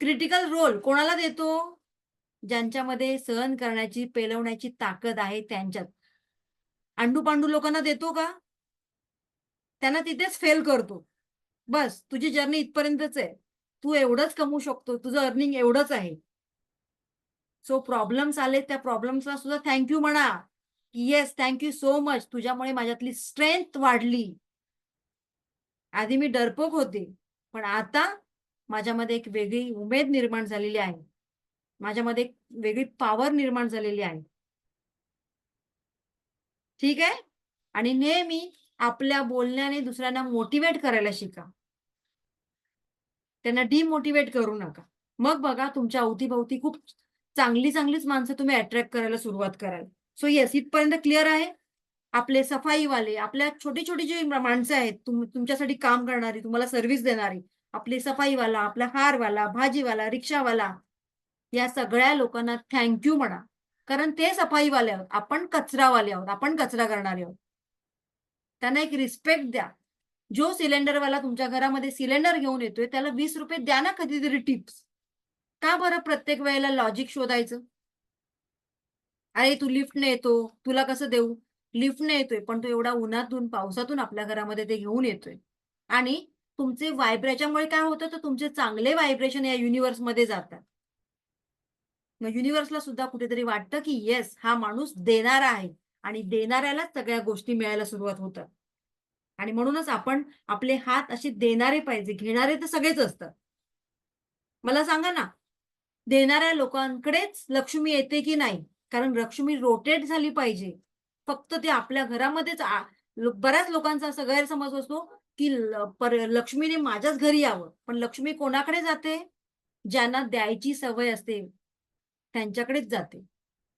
Speaker 1: क्रिटिकल रोल कोणाला देतो? ज्यांच्यामध्ये सहन करण्याची, पेलवण्याची ताकद आहे त्यांच्यात. आंडू-पांडू लोकांना देतो का? त्यांना तिथेच फेल करतो. बस तुझी जर्नी इथपर्यंतच आहे. तू एवढंच कमवू शकतो. तुझं अर्निंग एवढंच आहे. सो प्रॉब्लेम्स आले त्या प्रॉब्लेम्सला सुद्धा थँक म्हणा. Yes, thank so much. तुझ्यामुळे माझ्यातली स्ट्रेंग्थ वाढली. आधी मी डरपोक होते. पण आता माझ्यामध्ये एक वेगळी उमेद निर्माण झालेली आहे. माझ्यामध्ये एक वेगळी पॉवर निर्माण झालेली आहे. ठीक आहे? आणि नेहमी आपल्या बोलण्याने दुसऱ्यांना मोटिव्हेट करायला शिका. त्यांना डिमोटिव्हेट करू नका. मग बघा तुमच्या अवती खूप चांगलीच माणसं तुम्ही अट्रॅक्ट करायला सुरुवात कराल. सो येस इथपर्यंत क्लिअर आहे? आपले सफाईवाले, आपल्या छोटी-छोटी जी माणसं आहेत, तुमच्यासाठी काम करणारी, तुम्हाला सर्व्हिस देणारी, आपले सफाईवाला, आपला हारवाला, भाजीवाला, रिक्षावाला, या सगळ्या लोकांना थँक म्हणा. कारण ते सफाईवाले आहोत. आपण कचरावाले आहोत. आपण कचरा करणारे आहोत. त्यांना एक रिस्पेक्ट द्या. जो सिलेंडरवाला तुमच्या घरामध्ये सिलेंडर घेऊन येतोय त्याला 20 रुपये द्या ना कधीतरी टिप्स. का बरं प्रत्येक वेळेला लॉजिक शोधायचं? अरे तू लिफ्टने येतो, तुला कसं देऊ? लिफ्टने येतोय, पण तो एवढा उन्हातून पावसातून आपल्या घरामध्ये ते घेऊन येतोय. आणि तुमचे याच्यामुळे काय होतं, तर तुमचे चांगले व्हायब्रेशन या युनिव्हर्समध्ये जातात. मग युनिव्हर्सला सुद्धा कुठेतरी वाटतं, की येस हा माणूस देणारा आहे आणि देणाऱ्यालाच सगळ्या गोष्टी मिळायला सुरुवात होतात. आणि म्हणूनच आपण आपले हात असे देणारे पाहिजे, घेणारे तर सगळेच असतात. मला सांगा ना, देणाऱ्या लोकांकडेच लक्ष्मी येते की नाही? कारण लक्ष्मी रोटेट झाली पाहिजे. फक्त ते आपल्या घरामध्येच बऱ्याच लोकांचा असा गैरसमज असतो, की लक्ष्मीने माझ्याच घरी यावं. पण लक्ष्मी कोणाकडे जाते? ज्यांना द्यायची सवय असते, त्यांच्याकडेच जाते.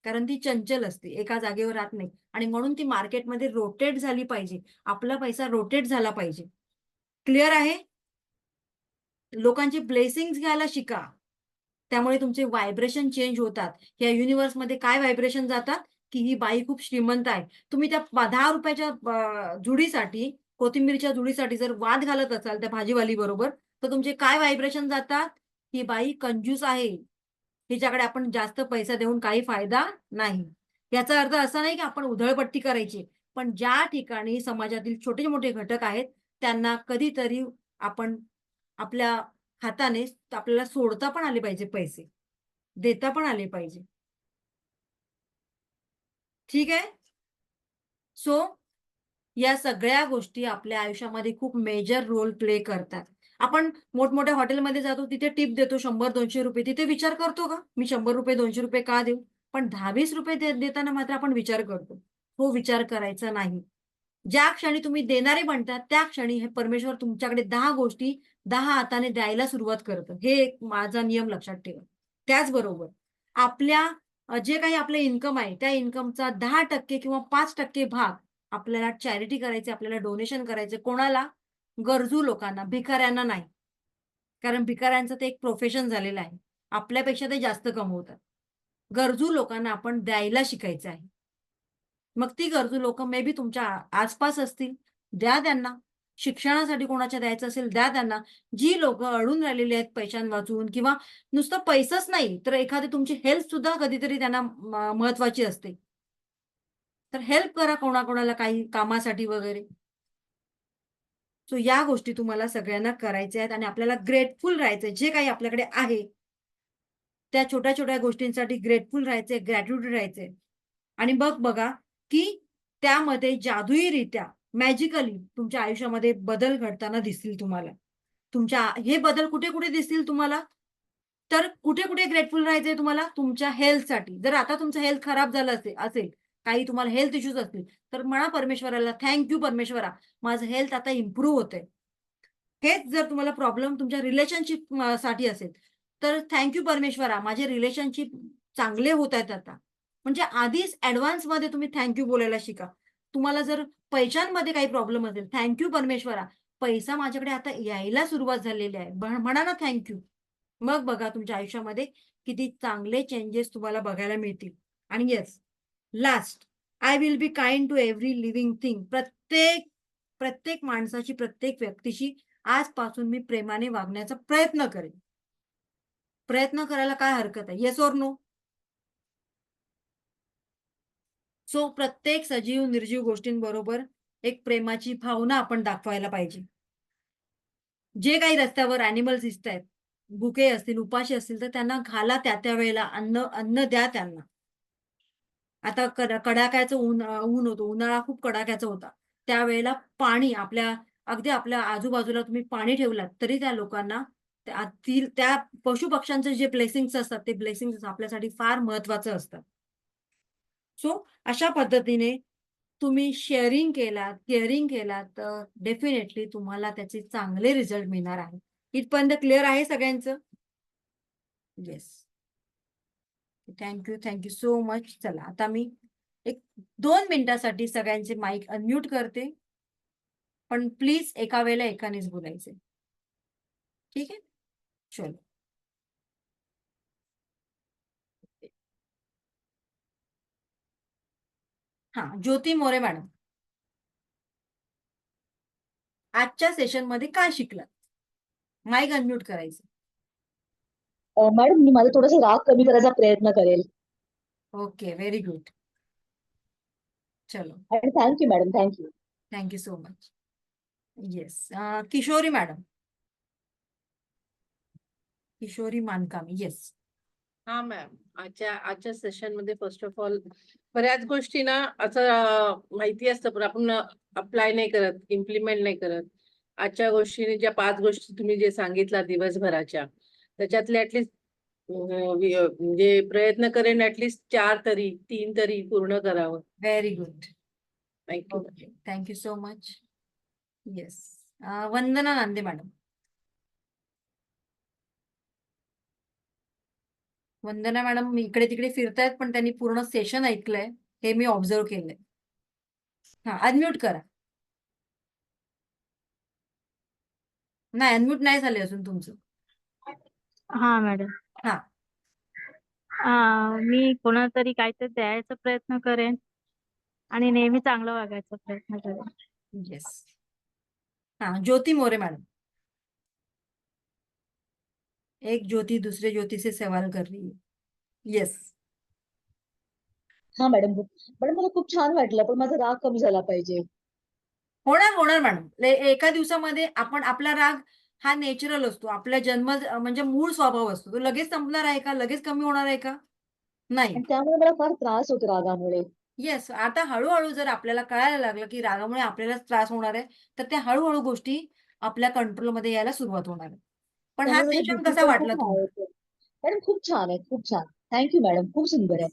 Speaker 1: कारण ती चंचल असते, एका जागेवर राहत नाही आणि म्हणून ती मार्केटमध्ये रोटेट झाली पाहिजे. आपला पैसा रोटेट झाला पाहिजे. क्लिअर आहे? लोकांची ब्लेसिंग्स घ्यायला शिका. त्यामुळे तुमचे व्हायब्रेशन चेंज होतात. या युनिव्हर्समध्ये काय व्हायब्रेशन जातात, की ही बाई खूप श्रीमंत आहे. तुम्ही त्या ₹10 जुडीसाठी, कोथिंबीरच्या जुडीसाठी जर वाद घालत असाल त्या भाजीवालीबरोबर, तर तुमचे काय व्हायब्रेशन जातात? ही बाई कंजूस आहे. हिच्याकडे आपण जास्त पैसा देऊन काही फायदा नाही. याचा अर्थ असा नाही की आपण उधळपट्टी करायची. पण ज्या ठिकाणी समाजातील छोटे-मोठे घटक आहेत, त्यांना कधीतरी आपण आपल्या हाताने आपल्याला सोडता पण आले पाहिजे पैसे. देता पण आले पाहिजे. ठीक आहे? सो या सगळ्या गोष्टी आपल्या आयुष्यामध्ये खूप मेजर रोल प्ले करतात. आपण मोठमोठ्या हॉटेलमध्ये जातो, तिथे टिप देतो ₹100-200. तिथे विचार करतो का? मी ₹100 ₹200 का देऊ? पण ₹10-20 देताना मात्र आपण विचार करतो. हो विचार करायचा नाही. ज्या क्षणी तुम्ही देणारे बनता, त्या क्षणी हे परमेश्वर तुमच्याकडे 10 गोष्टी 10 हाताने द्यायला सुरुवात करतं. हे एक माझा नियम लक्षात ठेवा. त्याचबरोबर आपल्या जे काही आपलं इन्कम आहे, त्या इन्कमचा 10% किंवा 5% भाग आपल्याला चॅरिटी करायची, आपल्याला डोनेशन करायचे. कोणाला? गरजू लोकांना, भिकाऱ्यांना नाही. कारण भिकाऱ्यांचं ते एक प्रोफेशन झालेलं आहे. आपल्यापेक्षा ते जास्त कमवतात. गरजू लोकांना आपण द्यायला शिकायचं आहे. मग ती गरजू लोकं मे बी तुमच्या आसपास असतील, द्या त्यांना. शिक्षणासाठी कोणाच्या द्यायचं असेल, द्या त्यांना. जी लोकं अडून राहिलेली आहेत पैशांवाचून किंवा नुसतं पैसाच नाही, तर एखादी तुमची हेल्थ सुद्धा कधीतरी त्यांना महत्त्वाची असते. तर हेल्प करा कोणाकोणाला काही कामासाठी वगैरे. सो या गोष्टी तुम्हाला सगळ्यांना करायच्या आहेत आणि आपल्याला ग्रेटफुल राहायचंय. जे काही आपल्याकडे आहे, त्या छोट्या-छोट्या गोष्टींसाठी ग्रेटफुल राहायचंय, ग्रॅटिट्यूड राहायचंय. आणि मग बघा, की त्यामध्ये जादुईरित्या, मॅजिकली तुमच्या आयुष्यामध्ये बदल घडताना दिसतील तुम्हाला. हे बदल कुठे-कुठे दिसतील तुम्हाला? तर कुठे-कुठे ग्रेटफुल राहायचंय तुम्हाला? तुमच्या हेल्थसाठी. जर आता तुमचं हेल्थ खराब झालं असेल, काही तुम्हाला हेल्थ इश्यूज असतील, तर म्हणा परमेश्वराला, "थँक यू परमेश्वरा, माझं हेल्थ आता इम्प्रूव्ह होतंय." हेच जर तुम्हाला प्रॉब्लेम तुमच्या रिलेशनशिप साठी असेल, तर थँक परमेश्वरा, माझे रिलेशनशिप चांगले होत आहेत आता. म्हणजे आधीच ॲडव्हान्समध्ये तुम्ही थँक बोलायला शिका. तुम्हाला जर पैशांमध्ये काही प्रॉब्लेम असेल, थँक परमेश्वरा, पैसा माझ्याकडे आता यायला सुरुवात झालेली आहे. म्हणा ना थँक मग बघा तुमच्या आयुष्यामध्ये किती चांगले चेंजेस तुम्हाला बघायला मिळतील. आणि yes, last, I will be kind to every living thing. प्रत्येक प्रत्येक माणसाची, प्रत्येक व्यक्तीशी आजपासून मी प्रेमाने वागण्याचा प्रयत्न करेन. प्रयत्न करायला काय हरकत आहे? Yes or no? सो प्रत्येक सजीव, निर्जीव गोष्टींबरोबर एक प्रेमाची भावना आपण दाखवायला पाहिजे. जे काही रस्त्यावर ॲनिमल्स दिसतायत, भुके असतील, उपाशी असतील, तर त्यांना घाला त्या-त्या वेळेला अन्न अन्न द्या त्यांना. आता कडाक्याचं ऊन होतं. उन्हाळा खूप कडाक्याचा होता. त्यावेळेला पाणी अगदी आपल्या आजूबाजूला तुम्ही पाणी ठेवलात, तरी त्या लोकांना त्या पशु-पक्ष्यांचे जे ब्लेसिंग्स असतात, ते ब्लेसिंग्स आपल्यासाठी फार महत्त्वाचं असतं. सो अशा पद्धतीने तुम्ही शेअरिंग केलात, केअरिंग केलात, तर डेफिनेटली तुम्हाला त्याचे चांगले रिझल्ट मिळणार आहेत. इथपर्यंत क्लिअर आहे सगळ्यांचं? Yes. Thank you so much. चला आता मी एक 2 मिनिटासाठी सगळ्यांचे माईक अनम्यूट करते. पण प्लीज एका वेळेला एकानेच बोलायचंय. ठीक आहे? चलो. हां, ज्योती मोरे मॅडम. आजच्या सेशन मध्ये काय शिकलात? माईक अनम्यूट करायचं.
Speaker 2: मॅडम मी माझा थोडासा राग कमी करायचा प्रयत्न करेल.
Speaker 1: Okay, very good. चलो,
Speaker 2: आणि thank you madam, thank you.
Speaker 1: Thank you so much. Yes, Kishori madam, Kishori Mankami. Yes.
Speaker 3: हा मॅम, आजच्या सेशन मध्ये फर्स्ट ऑफ ऑल बऱ्याच गोष्टी ना असं माहिती असतं पण आपण अप्लाय नाही करत, इम्प्लिमेंट नाही करत. आजच्या गोष्टीने ज्या 5 गोष्टी तुम्ही जे सांगितला दिवसभराच्या, त्याच्यातले ऍटलिस्ट म्हणजे प्रयत्न करेन ऍटलिस्ट 4 तरी 3 तरी पूर्ण करावं.
Speaker 1: Very good.
Speaker 3: Thank you.
Speaker 1: Okay, thank you so much. Yes, Vandana Nande madam. Vandana madam इकडे तिकडे फिरतायत पण त्यांनी पूर्ण सेशन ऐकलंय हे मी ऑब्झर्व केलंय. हा, अनम्यूट करा. नाही, अनम्यूट नाही झाले अजून तुमचं.
Speaker 4: हा मॅडम.
Speaker 1: हा.
Speaker 4: मी कोणाला तरी काहीतरी द्यायचा प्रयत्न करेन आणि नेहमी चांगलं वागायचा प्रयत्न करेन.
Speaker 1: येस. हा, ज्योती मोरे मॅडम. एक ज्योती दूसरे ज्योती से सवाल कर रही है. येस.
Speaker 2: हा मॅडम, मॅडम मला खूप छान वाटलं, पण माझा राग कमी झाला पाहिजे.
Speaker 1: होणार मॅडम. एका दिवसामध्ये आपण आपला राग हा नॅचरल असतो, आपल्या जन्म म्हणजे मूळ स्वभाव असतो. तो लगेच संपणार आहे का? लगेच कमी होणार आहे का? नाही.
Speaker 2: आणि त्यामुळे मला फार त्रास होतो रागामुळे.
Speaker 1: येस, आता हळूहळू जर आपल्याला कळायला लागलं की रागामुळे आपल्याला त्रास होणार आहे, तर त्या हळूहळू गोष्टी आपल्या कंट्रोलमध्ये यायला सुरुवात होणार आहे. पण हा
Speaker 2: त्यामुळे माझं
Speaker 1: सेशन
Speaker 2: BP
Speaker 1: कसा
Speaker 2: पण
Speaker 1: वाटला
Speaker 2: खूप हाय
Speaker 1: तुम्हाला?
Speaker 2: होतं. मॅडम खूप छान आहे, खूप छान. थँक्यू मॅडम, खूप सुंदर आहे.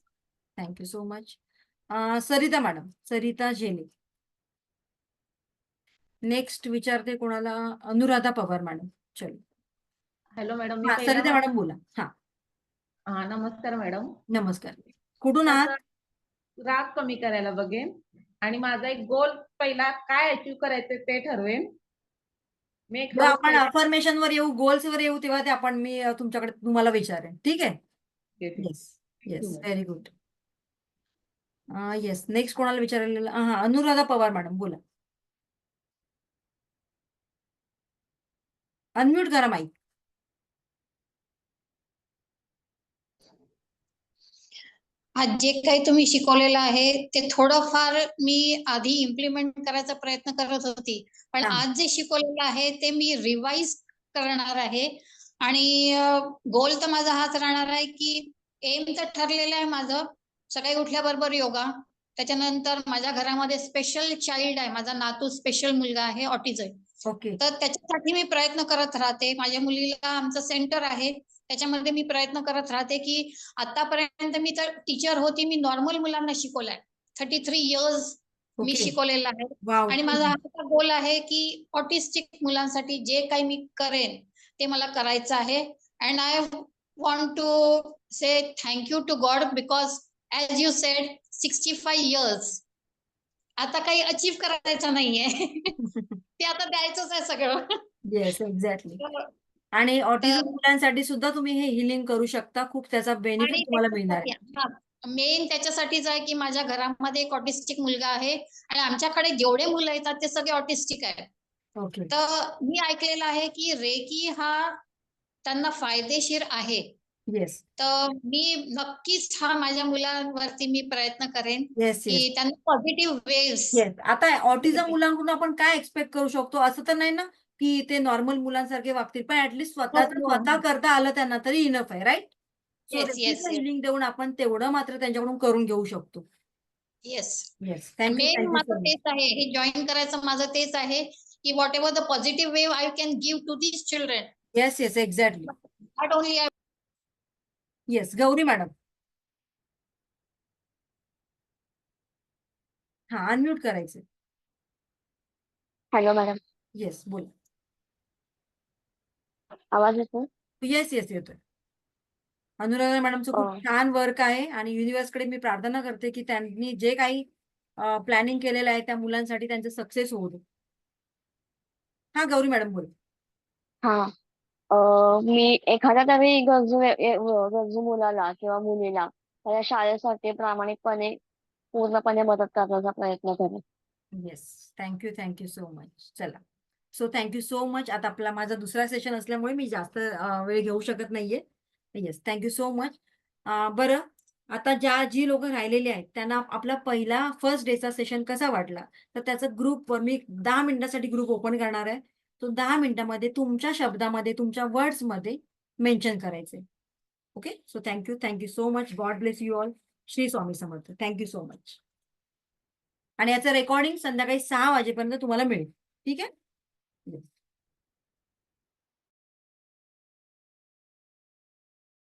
Speaker 1: Thank you so much. Sarita madam, Sarita झेले. नेक्स्ट विचारते कोणाला? अनुराधा पवार मॅडम. चलो.
Speaker 5: हॅलो मॅडम, मी
Speaker 1: हा,
Speaker 5: पहिला
Speaker 1: सरिता मॅडम बोला. हा,
Speaker 5: हा नमस्कार मॅडम.
Speaker 1: नमस्कार. कुठून आहात?
Speaker 5: त्याचा राग कमी करायला बघेन आणि माझा एक गोल पहिला काय अचीव करायचं ते ठरवेन. मी एक
Speaker 1: जेव्हा
Speaker 5: हाऊस
Speaker 1: आपण अफर्मेशन वर येऊ, गोल्स वर येऊ, तेव्हा ते आपण मी तुमच्याकडे तुम्हाला विचारेन. ठीक आहे? Yes, yes, very good. Yes, next कोणाला विचारलेलं? हा, अनुराधा पवार मॅडम बोला. अनम्यूट करा माईक.
Speaker 6: आज जे काही तुम्ही शिकवलेलं आहे ते थोडंफार मी आधी इम्प्लिमेंट करायचा प्रयत्न करत होती, पण
Speaker 1: हा.
Speaker 6: आज जे शिकवलेलं आहे ते मी रिवाइज करणार आहे. आणि गोल तर माझा हाच राहणार आहे की एम तर ठरलेलं आहे माझं, सकाळी उठल्याबरोबर योगा, त्याच्यानंतर माझ्या घरामध्ये स्पेशल चाइल्ड आहे, माझा नातू स्पेशल मुलगा आहे, ऑटिझम.
Speaker 1: ओके.
Speaker 6: तर त्याच्यासाठी मी प्रयत्न करत राहते. माझ्या मुलीला आमचं सेंटर आहे, त्याच्यामध्ये मी प्रयत्न करत राहते की आतापर्यंत मी तर टीचर होती, मी नॉर्मल मुलांना शिकवलंय. 33 इयर्स मी
Speaker 1: ओके.
Speaker 6: शिकवलेलं आहे.
Speaker 1: वाव.
Speaker 6: आणि माझा हा गोल आहे की ऑटिस्टिक मुलांसाठी जे काही मी करेन ते मला करायचं आहे. And I want to say thank you to God because as you said 65 years आता काही अचीव करायचं नाहीये. ते आता द्यायचंच आहे सगळं.
Speaker 1: Yes, exactly. आणि ऑटिझम मुलांसाठी सुद्धा तुम्ही हे हिलिंग करू शकता. खूप त्याचा बेनिफिट तुम्हाला मिळणार आहे.
Speaker 6: मेन त्याच्यासाठीच आहे की माझ्या घरामध्ये एक ऑटिस्टिक मुलगा आहे आणि आमच्याकडे जेवढे मुलं येतात ते सगळे ऑटिस्टिक आहेत.
Speaker 1: ओके.
Speaker 6: तर मी ऐकलेलं आहे की रेकी हा त्यांना फायदेशीर आहे.
Speaker 1: येस,
Speaker 6: तर मी नक्कीच हा माझ्या मुलांवरती मी प्रयत्न करेन
Speaker 1: येस, येस,
Speaker 6: की त्यांना पॉझिटिव्ह वेव्स.
Speaker 1: येस. आता ऑटिझम मुलांकडून आपण काय एक्सपेक्ट करू शकतो? असं तर नाही ना की ते नॉर्मल मुलांसारखे वागतील, पण ऍटलीस्ट स्वतः करता आलं त्यांना तरी इनफ आहे, राईट? सो
Speaker 6: येस येस
Speaker 1: रेकीचं
Speaker 6: येस
Speaker 1: हिलिंग देऊन आपण तेवढं मात्र त्यांच्याकडून करून घेऊ शकतो.
Speaker 6: येस.
Speaker 1: येस, थँक्यू,
Speaker 6: मेन
Speaker 1: थँक्यू
Speaker 6: माझं
Speaker 1: सो मच.
Speaker 6: तेच आहे, हे जॉईन करायचं माझं तेच आहे की whatever the positive wave I can give to these children.
Speaker 1: Yes, yes, exactly.
Speaker 6: Not only I.
Speaker 1: Yes, Gauri madam. हा, अनम्यूट करायचं.
Speaker 7: हॅलो मॅडम,
Speaker 1: येस, बोला.
Speaker 7: आवाज येतो?
Speaker 1: येस, येस, येतोय. अनुराधा मॅडमचं खूप छान वर्क आहे आणि युनिव्हर्सकडे मी प्रार्थना करते की त्यांनी जे काही प्लॅनिंग केलेलं आहे त्या मुलांसाठी त्यांचं सक्सेस होऊ दे. हा, गौरी मॅडम बोल.
Speaker 7: हा, मी एखाद्या तरी गरजू मुलाला किंवा मुलीला त्याच्या शाळेसाठी प्रामाणिकपणे पूर्णपणे मदत करण्याचा प्रयत्न करेन.
Speaker 1: Yes, thank you, thank you so much. चला, सो थँक्यू सो मच. आता माझा दुसरा सेशन असल्यामुळे मी जास्त वेळ घेऊ शकत नाहीये. Yes, thank you so much. बरं, आता जी लोक राहिलेली आहेत त्यांना आपला पहिला फर्स्ट डेचा सेशन कसा वाटला, तर त्याचं ग्रुपवर मी 10 मिनिटासाठी ग्रुप ओपन करणार आहे. तो 10 मिनिटामध्ये तुमच्या शब्दामध्ये, तुमच्या वर्ड्समध्ये मेन्शन करायचे. Okay, so thank you so much. God bless you all. Shri Swami Samarth. Thank you so much. आणि याचं रेकॉर्डिंग संध्याकाळी 6 वाजेपर्यंत तुम्हाला मिळेल. ठीक आहे. Yes.